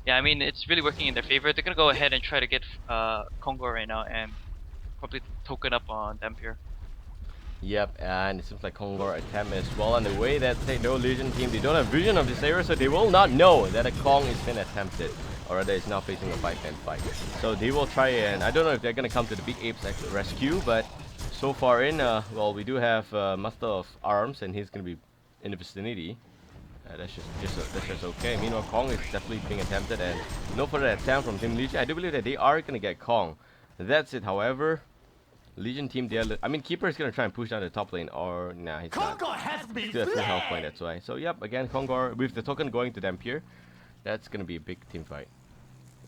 yeah, I mean, it's really working in their favor. They're gonna go ahead and try to get Congo right now and probably token up on Dampier. Yep, and it seems like Kongor attempt as well. And the way that no Legion team, they don't have vision of this area, so they will not know that a Kong is been attempted, or rather is now facing a 5-10 fight. So they will try, and I don't know if they're gonna come to the big apes rescue, but so far in, well, we do have Master of Arms, and he's gonna be in the vicinity. That's just okay. Meanwhile, Kong is definitely being attempted, and no further attempt from Team Legion. I do believe that they are gonna get Kong. That's it. However, Legion team, I mean, Keeper is gonna try and push down the top lane, or nah, he's not. Still has 3 health point, that's why. So yep, again, Kongor with the token going to Dampier, that's gonna be a big team fight.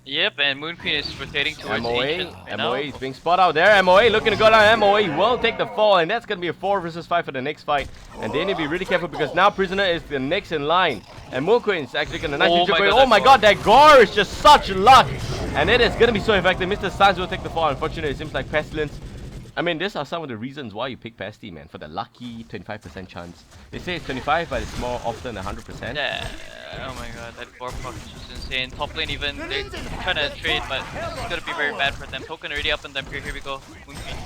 Yep, and Moonqueen is rotating towards MOA is being spotted out there. MOA looking to go down. MOA will take the fall, and that's gonna be a 4 versus 5 for the next fight. And they need to be really careful because now Prisoner is the next in line, and Moonqueen is actually gonna oh my god, that Gore is just such luck, and it is gonna be so effective. Mr. Sanz will take the fall. Unfortunately, it seems like Pestilence. I mean, these are some of the reasons why you pick Pesty, man, for the lucky 25% chance. They say it's 25, but it's more often 100%. Yeah, oh my god, that Gore proc is just insane. Top lane even, they're trying to trade, but it's gonna be very bad for them. Token already up on them. Here we go. Moonqueen.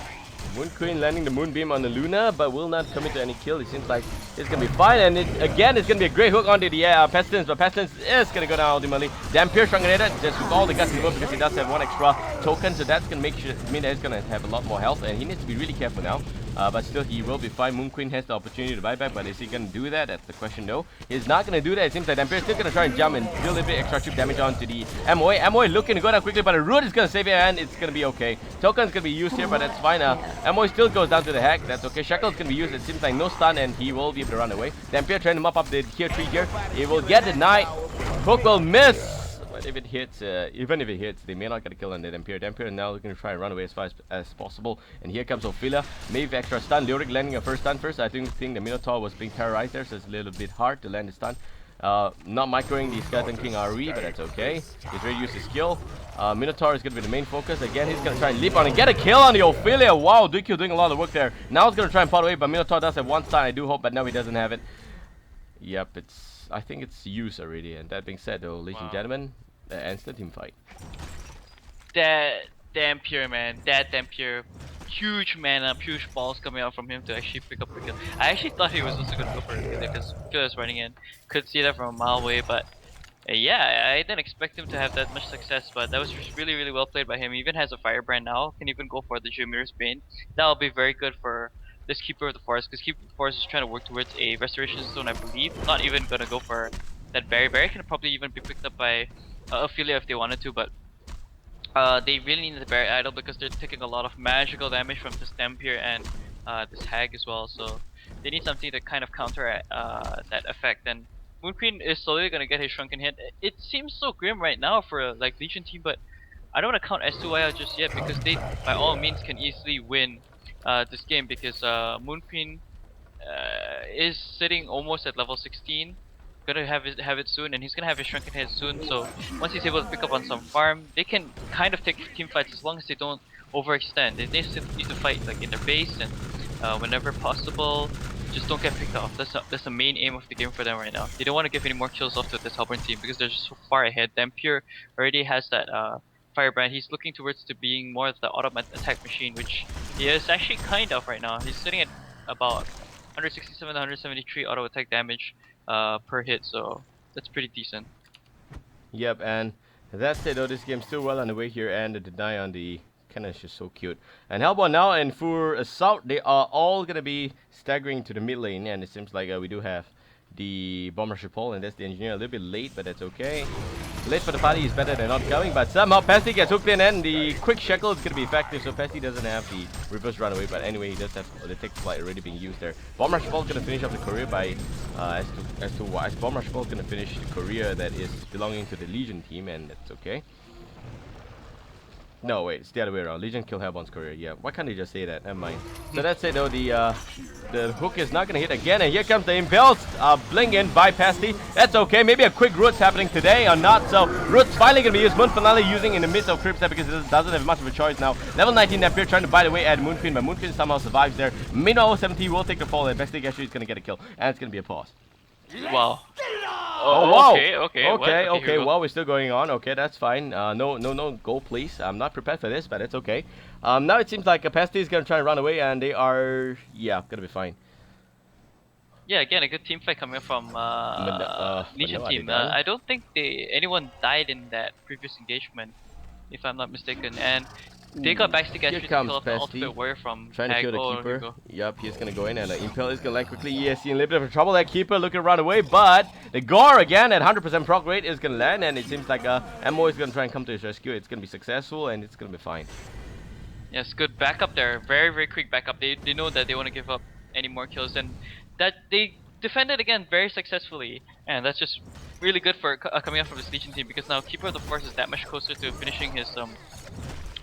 Moonqueen landing the Moonbeam on the Luna, but will not commit to any kill. It seems like it's gonna be fine, and again, it's gonna be a great hook onto the Pestilence, but Pestilence is gonna go down ultimately. Dampier Shrunkenated just with all the guts in the world because he does have 1 extra token, so that's gonna mean that he's gonna have a lot more health, and he needs to be really careful now. But still, he will be fine. Moonqueen has the opportunity to buy back, but is he gonna do that? That's the question. No, he's not gonna do that. It seems like Dampier is still gonna try and jump and deal a little bit extra chip damage onto the MOA. MOA looking to go down quickly, but the Root is gonna save it, and it's gonna be okay. Token's gonna be used here, but that's fine. MOA still goes down to the hack. That's okay. Shackle's gonna be used. It seems like no stun, and he will be able to run away. Dampier trying to mop up the tier 3 here. It will get denied. Hook will miss. But if it hits, even if it hits, they may not get a kill on the Dampier. Dampier now looking to try and run away as fast as possible. And here comes Ophelia. Maybe extra stun. Lyric landing a first stun first. I think the Minotaur was being terrorized there, so it's a little bit hard to land the stun. Not microing the Skeleton King RE, but that's okay. He's ready to use his skill. Minotaur is going to be the main focus. Again, he's going to try and leap on and get a kill on the Ophelia. Wow, DQ doing a lot of work there. Now he's going to try and pot away, but Minotaur does have 1 stun. I do hope, but now he doesn't have it. Yep, I think it's used already. And that being said, though, ladies and gentlemen, that ends the team fight. That Dampier, man. That Dampier. Huge mana, huge balls coming out from him to actually pick up the kill. I actually thought he was also going to go for it because Killer was running in. Could see that from a mile away, but yeah, I didn't expect him to have that much success, but that was just really, really well played by him. He even has a Firebrand now. Can even go for the Jamir's Bane. That'll be very good for this Keeper of the Forest, because Keeper of the Forest is trying to work towards a Restoration Zone, I believe. Not even going to go for that Berry. Berry can probably even be picked up by Ophelia if they wanted to, but they really need the Barrier Idol because they're taking a lot of magical damage from this Dampier and this Hag as well. So they need something to kind of counter that effect. And Moon Queen is slowly gonna get his Shrunken Head. It seems so grim right now for a like Legion team, but I don't want to count s2y out just yet because they, by all means, can easily win this game because Moon Queen is sitting almost at level 16. Gonna have it soon, and he's gonna have his Shrunken Head soon. So once he's able to pick up on some farm, they can kind of take team fights as long as they don't overextend. They just need to fight like in their base and whenever possible. Just don't get picked off. That's the main aim of the game for them right now. They don't want to give any more kills off to this Hellborn team because they're just so far ahead. Dampier already has that Firebrand. He's looking towards to being more of the automatic attack machine, which he is actually kind of right now. He's sitting at about 167 to 173 auto attack damage per hit, so that's pretty decent. Yep, and that's it though. This game's still well underway here, and the deny on the cannon is just so cute. And Hellborn now, and for Assault, they are all gonna be staggering to the mid lane, and it seems like we do have the Bomb Rusher Pole, and that's the Engineer. A little bit late, but that's okay. Late for the party is better than not coming, but somehow Pesty gets hooked in, and the quick shackle is going to be effective, so Pesty doesn't have the reverse runaway, but anyway, he does have the take flight already being used there. Bomb Rush Ball is going to finish off the career by as Bomb Rush Ball is going to finish the career that is belonging to the Legion team, and that's okay. No, wait, it's the other way around. Legion kill Hellborn's career. Yeah, why can't they just say that? Never mind. So that's it though. The hook is not gonna hit again, and here comes the impulse bling in by Pesty. That's okay. Maybe a quick Roots happening today or not. So Roots finally gonna be used. Moon finally using in the midst of Crypts because it doesn't have much of a choice now. Level 19 Napier trying to bite away at Moon Queen, but Moon Queen somehow survives there. Meanwhile, 70 will take the fall, and Pesty actually is gonna get a kill, and it's gonna be a pause. Wow. Oh wow. Okay. Well, we're still going on. Okay, that's fine. No, go please. I'm not prepared for this, but it's okay. Now it seems like Pesty is gonna try and run away, and they are, yeah, gonna be fine. Yeah, again, a good team fight coming from Legion team. I don't think anyone died in that previous engagement, if I'm not mistaken. And they got backstick actually to kill off the ultimate warrior from trying Hag. to kill the Keeper. Yep, he's gonna go in, and Impel is gonna land quickly. Yes, in a little bit of trouble. That Keeper looking to run away, but the Gore again at 100% proc rate is gonna land, and it seems like Ammo is gonna try and come to his rescue. It's gonna be successful, and it's gonna be fine. Yes, good backup there. Very quick backup. They know that they want to give up any more kills, and that they defended again very successfully, and that's just really good for coming out from this Legion team because now Keeper of the Forest is that much closer to finishing his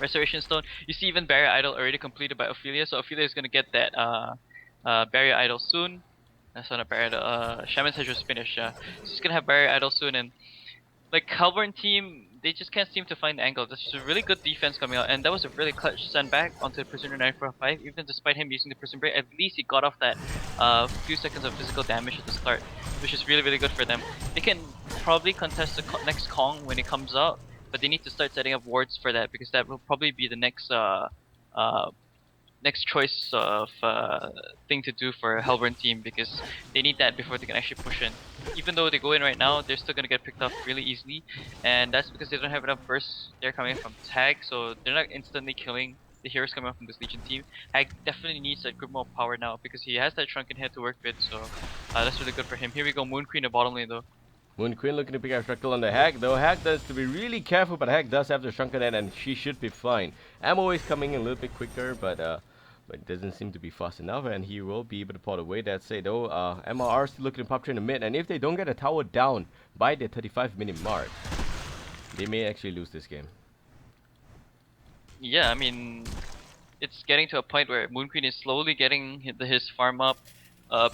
Restoration Stone. You see even Barrier Idol already completed by Ophelia, so Ophelia is gonna get that Barrier Idol soon. That's not a Barrier Idol. Shaman's Hedge was finished. So he's gonna have Barrier Idol soon, and like Hellborn team, they just can't seem to find the angle. That's just a really good defense coming out, and that was a really clutch send back onto the Prisoner 945. Even despite him using the Prison Break, at least he got off that few seconds of physical damage at the start, which is really good for them. They can probably contest the next Kong when it comes out, but they need to start setting up wards for that because that will probably be the next next choice of thing to do for a Hellborn team because they need that before they can actually push in. Even though they go in right now, they're still gonna get picked off really easily, and that's because they don't have enough bursts. They're coming from Hag, so they're not instantly killing the heroes coming up from this Legion team. Hag definitely needs that good more power now because he has that Shrunken Head to work with, so that's really good for him. Here we go, Moon Queen at bottom lane though. Moon Queen looking to pick up Shackle on the Hag, though Hag does to be really careful, but Hag does have the Shrunken Head and she should be fine. Ammo is coming in a little bit quicker, but it doesn't seem to be fast enough, and he will be able to pot away. That said though, MRR still looking to pop in the mid, and if they don't get a tower down by the 35-minute mark, they may actually lose this game. Yeah, I mean, it's getting to a point where Moon Queen is slowly getting his farm up.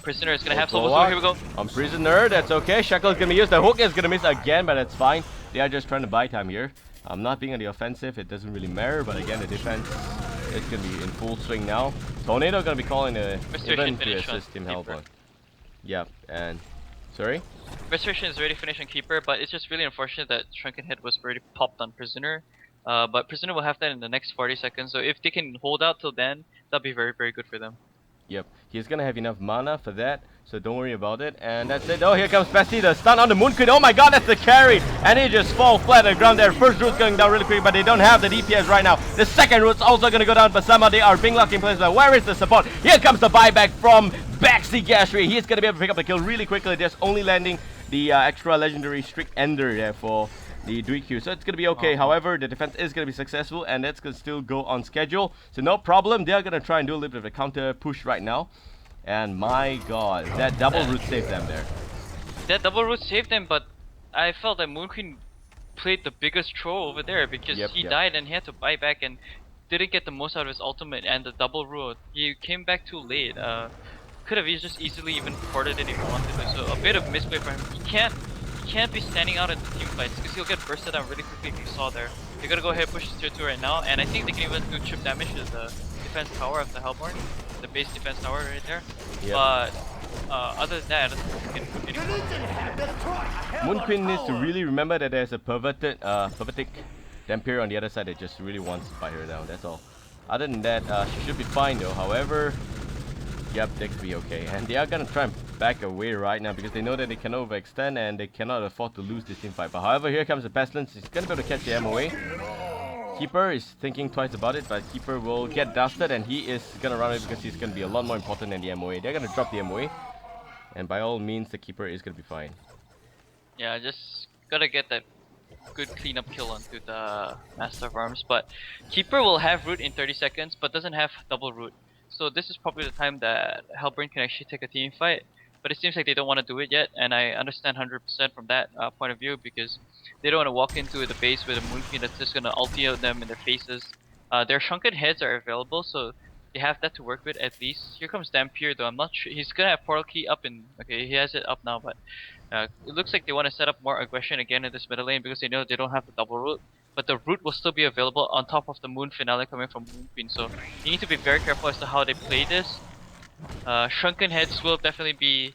Prisoner is gonna have Soul Sword. Here we go. On Prisoner, that's okay. Shackle is gonna be used. The hook is gonna miss again, but that's fine. They are just trying to buy time here. Not being on the offensive, it doesn't really matter, but again, the defense is gonna be in full swing now. Tornado gonna be calling a event to assist Team Hellborn. Yeah, and sorry? Restoration is already finished on Keeper, but it's just really unfortunate that Shrunken Head was already popped on Prisoner. But Prisoner will have that in the next 40 seconds, so if they can hold out till then, that'll be very good for them. Yep, he's gonna have enough mana for that, so don't worry about it. And that's it. Oh, here comes Pesty, the stun on the Moon Queen. Oh my god, that's the carry! And he just falls flat on the ground there. First root's going down really quick, but they don't have the DPS right now. The second root's also gonna go down, but somehow they are being locked in place. But where is the support? Here comes the buyback from Baxi Gashry. He's gonna be able to pick up the kill really quickly, just only landing the extra legendary Strict Ender there for the 3Q. So it's going to be okay. However, the defense is going to be successful, and that's going to still go on schedule. So no problem. They're going to try and do a little bit of a counter push right now. And my god, that double root saved them there. That double root saved them, but I felt that Moon Queen played the biggest troll over there because he died and he had to buy back and didn't get the most out of his ultimate and the double root. He came back too late. Could have just easily even ported it if he wanted to. So a bit of misplay for him. He can't be standing out in the team fights because he'll get bursted out really quickly if you saw there. They're gonna go ahead and push to tier 2 right now, and I think they can even do chip damage to the defense tower of the Hellborn, the base defense tower right there. Yep. But other than that, I don't think we can do anything. Moon Queen needs to really remember that there's a pervertic Dampier on the other side that just really wants to fight her down. That's all. Other than that, she should be fine though. However, yep, they could be okay. And they are gonna try and back away right now because they know that they cannot overextend and they cannot afford to lose this team fight. But however, here comes the Pestilence. He's gonna be able to catch the MOA. Keeper is thinking twice about it, but Keeper will get dusted and he is gonna run away because he's gonna be a lot more important than the MOA. They're gonna drop the MOA, and by all means, the Keeper is gonna be fine. Yeah, just gotta get that good cleanup kill onto the Master of Arms. But Keeper will have root in 30 seconds, but doesn't have double root. So this is probably the time that Hellborn can actually take a team fight. But it seems like they don't want to do it yet, and I understand 100% from that point of view because they don't want to walk into the base with a Moon Queen that's just gonna ulti them in their faces. Their shrunken heads are available, so they have that to work with at least. Here comes Dampier though. I'm not sure he's gonna have portal key up in. Okay, he has it up now, but it looks like they want to set up more aggression again in this middle lane because they know they don't have the double root. But the root will still be available on top of the Moon Finale coming from Moon Queen, so you need to be very careful as to how they play this. Shrunken heads will definitely be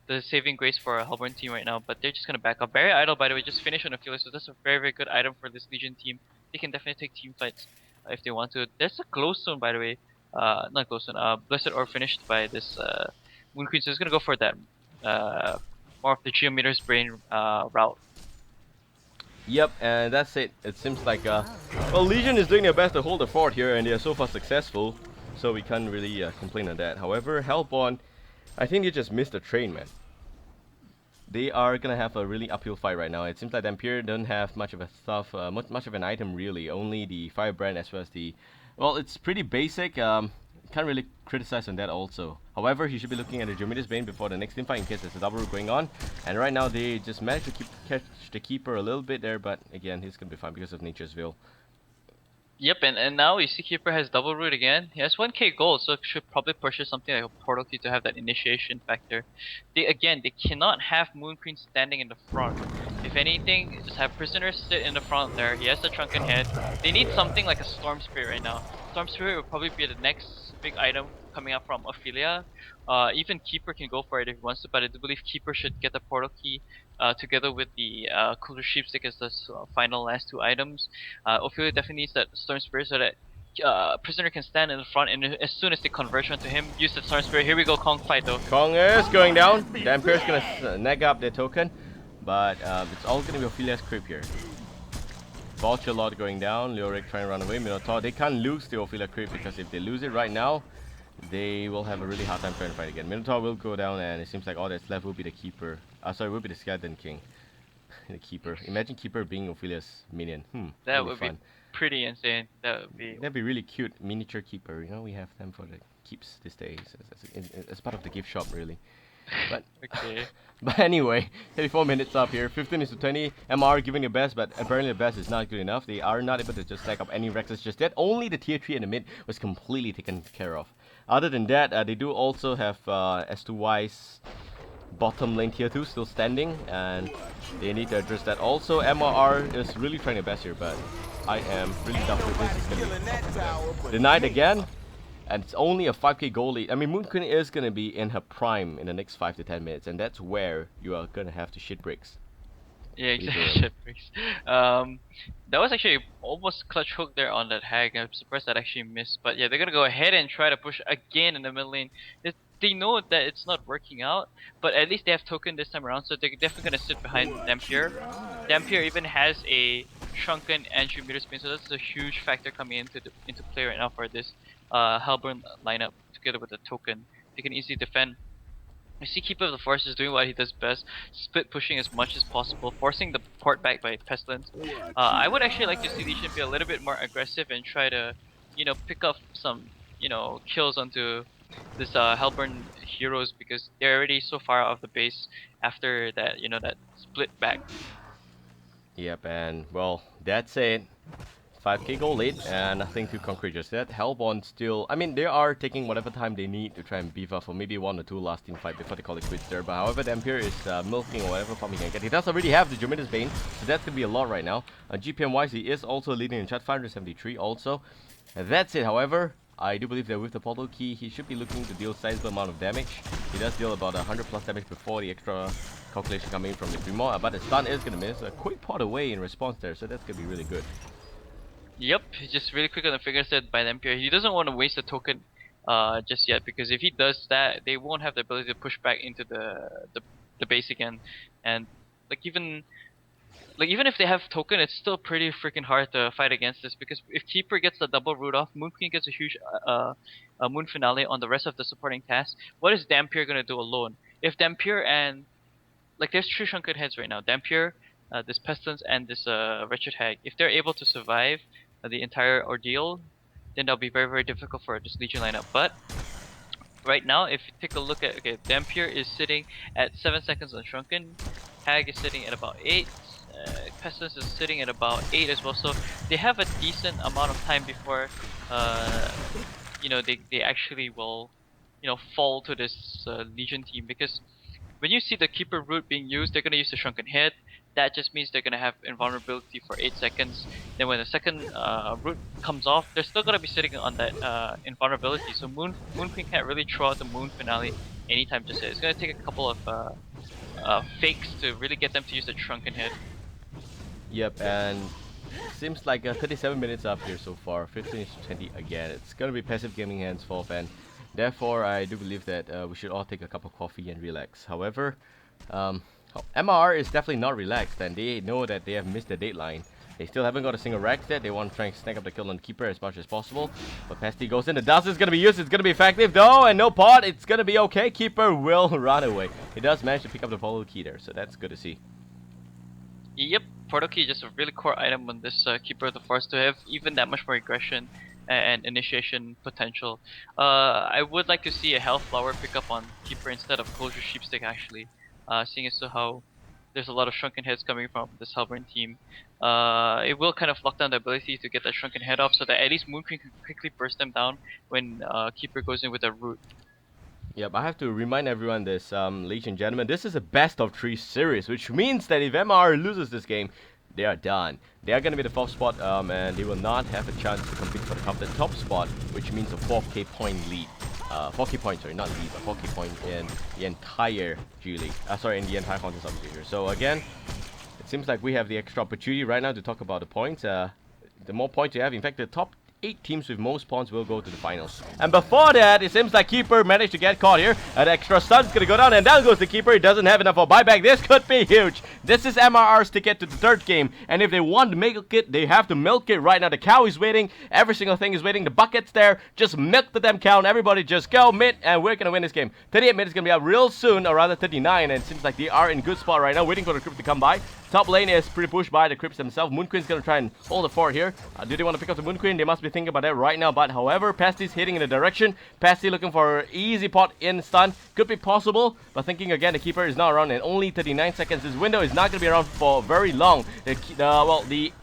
the saving grace for a Hellborn team right now, but they're just gonna back up. Very Idol, by the way, just finished on Ophelia, so that's a very, very good item for this Legion team. They can definitely take team fights if they want to. There's a Glowstone, by the way. Not Glowstone, Blessed Orb finished by this Moon Queen, so it's gonna go for that more of the Geometer's Brain route. Yep, and that's it. It seems like, well, Legion is doing their best to hold the fort here, and they are so far successful, so we can't really complain on that. However, Hellborn, I think they just missed the train, man. They are gonna have a really uphill fight right now. It seems like Dampier don't have much of a stuff, much of an item really. Only the Firebrand as well as the, well, it's pretty basic. Can't really criticize on that also. However, he should be looking at the Geometer's Bane before the next team fight in case there's a double root going on. And right now they just managed to catch the Keeper a little bit there, but again, he's gonna be fine because of Nature's Veil. Yep, and now you see Keeper has double root again. He has 1k gold, so should probably purchase something like a portal key to have that initiation factor. They cannot have Moon Queen standing in the front. If anything, just have Prisoners sit in the front there. He has the Shrunken Head. They need something like a Storm Spirit right now. Storm Spirit will probably be the next big item coming up from Ophelia. Even Keeper can go for it if he wants to, but I do believe Keeper should get the portal key together with the Cooler Sheepstick as the final last two items. Ophelia definitely needs that Storm Spirit so that Prisoner can stand in the front, and as soon as they converge onto him, use the Storm Spirit. Here we go, Kong fight though. Kong is going down. Dampier's gonna nag up their token, but it's all gonna be Ophelia's creep here. Vulture Lord going down, Leoric trying to run away, Minotaur, they can't lose the Ophelia creep because if they lose it right now, they will have a really hard time trying to fight again. Minotaur will go down and it seems like all that's left will be the Keeper. Will be the Skeleton King. The Keeper. Imagine Keeper being Ophelia's minion. That would be pretty insane. That'd be really cute. Miniature Keeper, you know, we have them for the keeps these days as part of the gift shop really. But okay. But anyway, 34 minutes up here, 15:20. MR giving their best, but apparently the best is not good enough. They are not able to just stack up any Rexes just yet. Only the tier 3 in the mid was completely taken care of. Other than that, they do also have s2y's bottom lane tier 2 still standing, and they need to address that also. MRR is really trying their best here, but I am really doubtful this is going to be tough for them. Denied again. And it's only a 5k goal lead. I mean, Moon Queen is going to be in her prime in the next 5 to 10 minutes. And that's where you are going to have to shit bricks. Yeah, exactly. Shit bricks. That was actually almost clutch hook there on that hag. I'm surprised that actually missed. But yeah, they're going to go ahead and try to push again in the middle lane. They know that it's not working out. But at least they have token this time around. So they're definitely going to sit behind Dampier. Dampier even has a Shrunken and Geometer Spin. So that's a huge factor coming into play right now for this Hellborn lineup together with the token. They can easily defend You see Keeper of the Forest is doing what he does best, split pushing as much as possible, forcing the port back by Pestilence. I would actually like to see Legion be a little bit more aggressive and try to, pick up some, kills onto this Hellburn heroes, because they're already so far out of the base after that, that split back. Yep, and well, that's it. 5k gold lead and nothing too concrete just yet. Hellborn still, I mean, they are taking whatever time they need to try and beef up for maybe 1 or 2 last team fight before they call it quits there. But however, the Empire is milking whatever farm he can get. He does already have the Tremendous Bane, so that's going to be a lot right now. GPM wise, he is also leading in chat, 573 also. And that's it, however. I do believe that with the portal key, he should be looking to deal sizable amount of damage. He does deal about 100 plus damage before the extra calculation coming in from the Primo, but the stun is going to miss a quick pot away in response there, so that's going to be really good. Yep, he's just really quick on the figure set by the Empire. He doesn't want to waste a token just yet, because if he does that, they won't have the ability to push back into the base again. And even if they have token, it's still pretty freaking hard to fight against this, because if Keeper gets the double root off, Moon Queen gets a huge Moon Finale on the rest of the supporting tasks. What is Dampier gonna do alone? If Dampier and there's 3 shrunken heads right now, Dampier, this Pestilence, and this Wretched Hag. If they're able to survive the entire ordeal, then that'll be very, very difficult for this Legion lineup. But right now, if you take a look at, Dampier is sitting at 7 seconds on Shrunken, Hag is sitting at about 8, Pestilence is sitting at about 8 as well, so they have a decent amount of time before they actually will fall to this Legion team, because when you see the Keeper root being used, they're going to use the Shrunken Head. That just means they're going to have invulnerability for 8 seconds. Then when the second root comes off, they're still going to be sitting on that invulnerability. So Moon Queen can't really throw out the Moon Finale anytime just yet. It's going to take a couple of fakes to really get them to use the Shrunken Head. Yep, and seems like 37 minutes up here so far, 15 to 20 again. It's gonna be passive gaming henceforth, and therefore I do believe that we should all take a cup of coffee and relax. However, MRR is definitely not relaxed, and they know that they have missed the deadline. They still haven't got a single rack yet. They want to try and snag up the kill on the Keeper as much as possible. But Pesty goes in. The dust is going to be used. It's going to be effective though, and no pot. It's going to be okay. Keeper will run away. He does manage to pick up the follow key there, so that's good to see. Yep, Portal Key is just a really core item on this Keeper of the Forest to have even that much more aggression and initiation potential. I would like to see a Health Flower pick up on Keeper instead of Closure Sheepstick actually, seeing as to how there's a lot of Shrunken Heads coming from this Hellburn team. It will kind of lock down the ability to get that Shrunken Head off, so that at least Moon Queen can quickly burst them down when Keeper goes in with a root. Yep, I have to remind everyone this, ladies and gentlemen, this is a best of 3 series, which means that if MR loses this game, they are done. They are going to be the 4th spot, and they will not have a chance to compete for the top spot, which means a 4k point lead. 4k points, sorry, not lead, but 4k point in the entire G League. In the entire contest of the year. So again, it seems like we have the extra opportunity right now to talk about the points. The more points you have, in fact, the top 8 teams with most points will go to the finals. And before that, it seems like Keeper managed to get caught here. An extra stun's gonna go down, and down goes the Keeper. He doesn't have enough for buyback. This could be huge. This is MRR's ticket to the 3rd game, and if they want to milk it, they have to milk it right now. The cow is waiting. Every single thing is waiting. The bucket's there. Just milk the damn cow, and everybody just go mid, and we're gonna win this game. 38 minutes is gonna be up real soon, or rather 39, and it seems like they are in good spot right now, waiting for the Crypt to come by. Top lane is pretty pushed by the Crypts themselves. Moon Queen's gonna try and hold the fort here. Do they want to pick up the Moon Queen? They must be thinking about that right now. But however, Pasty's hitting in the direction. Pasty looking for easy pot in stun. Could be possible, but thinking again, the Keeper is not around in only 39 seconds. This window is not gonna be around for very long. The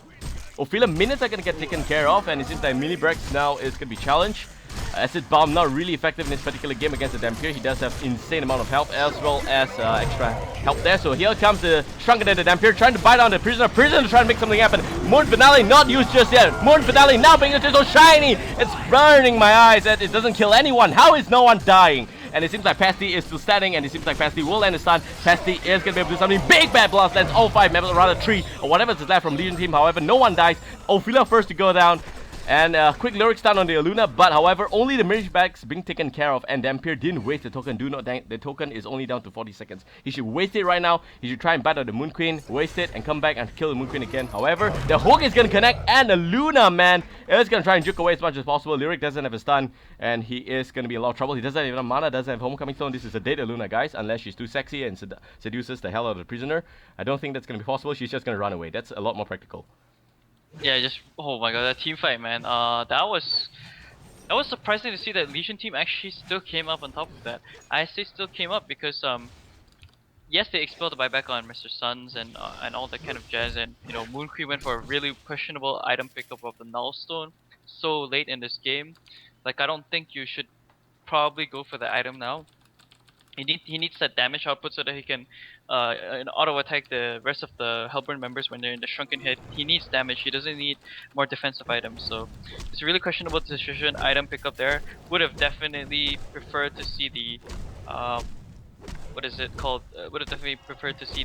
Ophelia minutes are gonna get taken care of, and it seems like Mini Brex now is gonna be challenged. Acid Bomb not really effective in this particular game against the Dampier. He does have insane amount of health as well as extra help there. So here comes the Shrunken and the Dampier trying to bite on the Prisoner. Prisoner trying to make something happen. Moon Finale not used just yet. Moon Finale now being so shiny. It's burning my eyes and it doesn't kill anyone. How is no one dying? And it seems like Pasty is still standing, and it seems like Pasty will end the stun. Pasty is going to be able to do something. Big bad blast lands all 5 members, or rather 3, or whatever is left from Legion team. However, no one dies. Ophelia first to go down. And quick lyrics down on the Aluna, but however, only the mirage bags being taken care of, and Dampier didn't waste the token. Do not the token is only down to 40 seconds. He should waste it right now. He should try and battle the Moon Queen, waste it, and come back and kill the Moon Queen again. However, the hook is gonna connect, and the Luna, man, is gonna try and juke away as much as possible. Lyric doesn't have a stun, and he is gonna be in a lot of trouble. He doesn't even have mana, doesn't have Homecoming Stone. This is a dead Luna, guys, unless she's too sexy and seduces the hell out of the prisoner. I don't think that's gonna be possible. She's just gonna run away. That's a lot more practical. Yeah, just oh my god, that team fight, man. That was surprising to see that Legion team actually still came up on top of that. I say still came up because yes, they expelled the buyback on Mr. Suns and all that kind of jazz, and you know Moon Queen went for a really questionable item pickup of the Null Stone so late in this game. Like I don't think you should probably go for the item now. He needs that damage output so that he can auto attack the rest of the Hellborn members when they're in the shrunken head. He needs damage. He doesn't need more defensive items. So it's a really questionable decision. Item pickup there. Would have definitely preferred to see the what is it called? Would have definitely preferred to see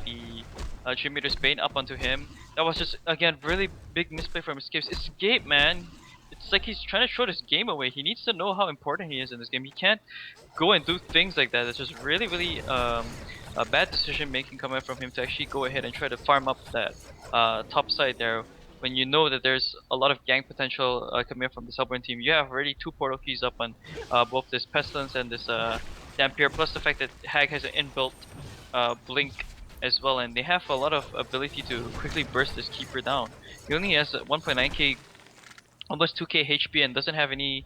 the Geometer's Bane up onto him. That was just again really big misplay from Escape's. Escape, man. It's like he's trying to throw this game away. He needs to know how important he is in this game. He can't go and do things like that. It's just really a bad decision making coming from him to actually go ahead and try to farm up that top side there when you know that there's a lot of gang potential coming up from the Hellborn team. You have already 2 portal keys up on both this Pestilence and this Dampier, plus the fact that Hag has an inbuilt blink as well, and they have a lot of ability to quickly burst this keeper down. He only has 1.9k, almost 2k HP, and doesn't have any,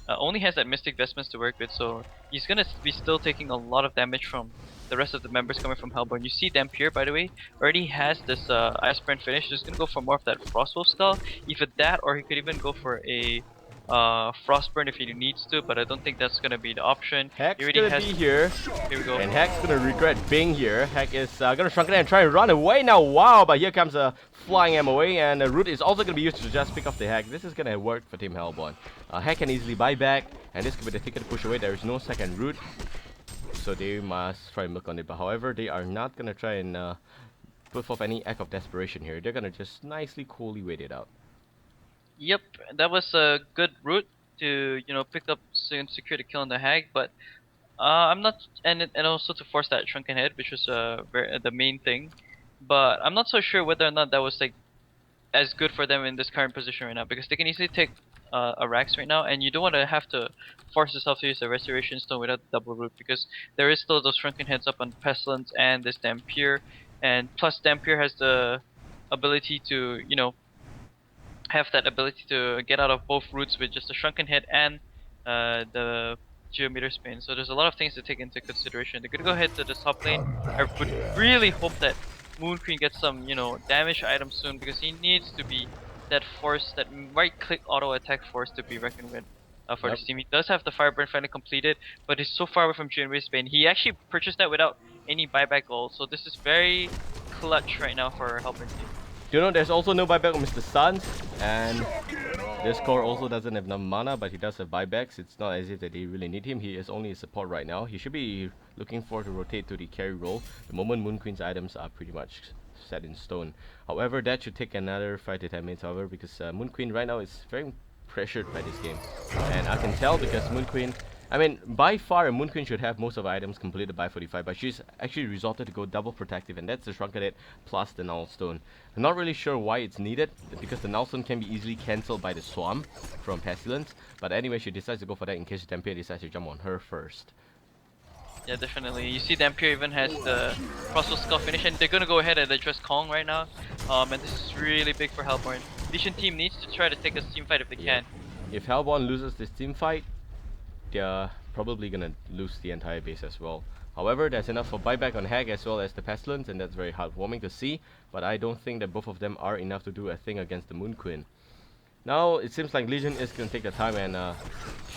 only has that Mystic Vestments to work with, so he's gonna be still taking a lot of damage from the rest of the members coming from Hellborn. You see Dampier, by the way, already has this Iceburn finish. He's gonna go for more of that Frostwolf skull, either that or he could even go for a Frostburn if he needs to, but I don't think that's gonna be the option. Heck's he already gonna has be here, here we go. and Heck's gonna regret being here. Heck is gonna shrunken and try and run away now. Wow, but here comes a flying MOA, and the root is also gonna be used to just pick off the Heck. This is gonna work for Team Hellborn. Heck can easily buy back, and this could be the ticket to push away. There is no second root, so they must try and milk on it. But however, they are not gonna try and put forth any act of desperation here. They're gonna just nicely, coolly wait it out. Yep, that was a good route to pick up and secure the kill on the Hag, but I'm not, and also to force that shrunken head, which was the main thing. But I'm not so sure whether or not that was like as good for them in this current position right now, because they can easily take a Rax right now, and you don't want to have to force yourself to use a Restoration Stone without the double root, because there is still those shrunken heads up on Pestilence and this Dampier, and plus Dampier has the ability to have that ability to get out of both routes with just a shrunken head and the Geometer Spin. So there's a lot of things to take into consideration. They're gonna go ahead to the top lane. I would really hope that Moon Queen gets some damage items soon, because he needs to be that force, that right click auto attack force to be reckoned with for this team. He does have the Fireburn finally completed, but he's so far away from Geometer Spin. He actually purchased that without any buyback gold, so this is very clutch right now for Hellborn team. There's also no buyback on Mr. Suns, and this core also doesn't have enough mana, but he does have buybacks. It's not as if that they really need him. He is only a support right now. He should be looking forward to rotate to the carry role the moment Moon Queen's items are pretty much set in stone. However, that should take another 5 to 10 minutes, however, because Moon Queen right now is very pressured by this game. And I can tell because Moon Queen, I mean, by far, Moon Queen should have most of her items completed by 45, but she's actually resorted to go double protective, and that's the Shrunken Head plus the Null Stone. I'm not really sure why it's needed, because the Null Stone can be easily cancelled by the Swamp from Pestilence, but anyway, she decides to go for that in case Dampier decides to jump on her first. Yeah, definitely. You see Dampier even has the Crossbow Skull finish, and they're gonna go ahead and address Kong right now. And this is really big for Hellborn. Legion team needs to try to take a team fight if they can. If Hellborn loses this team fight, they're probably gonna lose the entire base as well. However, there's enough for buyback on Hag as well as the Pestilence, and that's very heartwarming to see, but I don't think that both of them are enough to do a thing against the Moon Queen. Now, it seems like Legion is gonna take the time and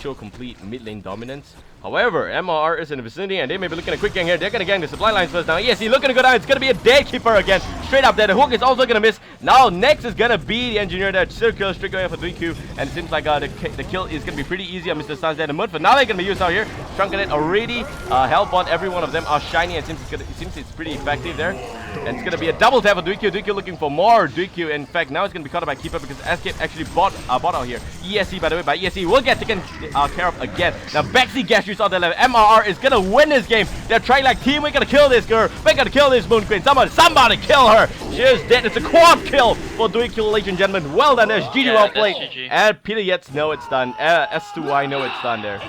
show complete mid lane dominance. However, MRR is in the vicinity and they may be looking at a quick gang here. They're gonna gang the supply lines first now. Yes, he's looking to go down. It's gonna be a dead keeper again. Straight up there. The hook is also gonna miss. Now next is gonna be the engineer there. Still kill straight going for 3Q. And it seems like the kill is gonna be pretty easy on Mr. Stans there. The mud for now they're gonna be used out here. Shrunken it already. Hellbond, every one of them are shiny and seems it's pretty effective there. And it's gonna be a double tap for Duikyu. Duikyu looking for more Duikyu. In fact, now it's gonna be caught up by Keeper because Escape actually bought out here. ESC, by the way, by ESC will get taken care of again. Now Baxi Gashu's on the level. MRR is gonna win this game. They're trying like team. We're gonna kill this girl. We're gonna kill this Moon Queen. Somebody kill her. She is dead. It's a quad kill for Duikyu, ladies and gentlemen. Well done. There's GG, well played. GG. And Peter Yates know it's done. S2y know it's done there.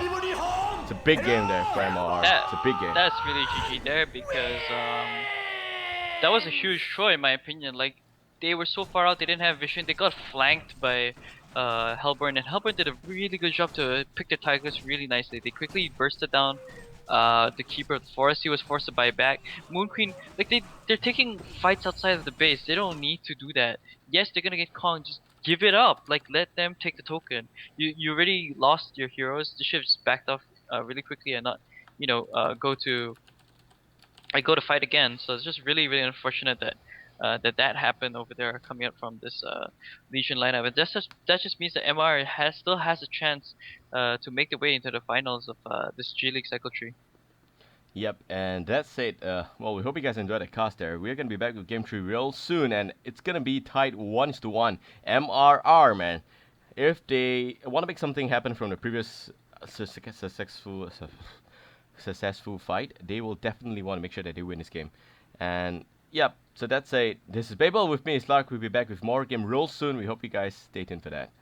It's a big game there for MRR. It's a big game. That's really GG there because that was a huge throw in my opinion. Like they were so far out, they didn't have vision. They got flanked by Hellburn, and Hellburn did a really good job to pick the Tigers really nicely. They quickly bursted down the keeper of the forest. He was forced to buy back. Moon Queen, like they're taking fights outside of the base. They don't need to do that. Yes, they're gonna get Kong. Just give it up. Like let them take the token. You already lost your heroes. The ship's backed off really quickly and not, go to fight again. So it's just really really unfortunate that that happened over there coming up from this Legion lineup. And that just means that MR still has a chance to make the way into the finals of this G League Cycle Tree. Yep, and that's it. Well, we hope you guys enjoyed the cast there. We're gonna be back with Game 3 real soon, and it's gonna be tied 1-1. MRR, man. If they want to make something happen from the previous successful fight, they will definitely want to make sure that they win this game. And yep, so that's it. This is Babael, with me is Lark. We'll be back with more game real soon. We hope you guys stay tuned for that.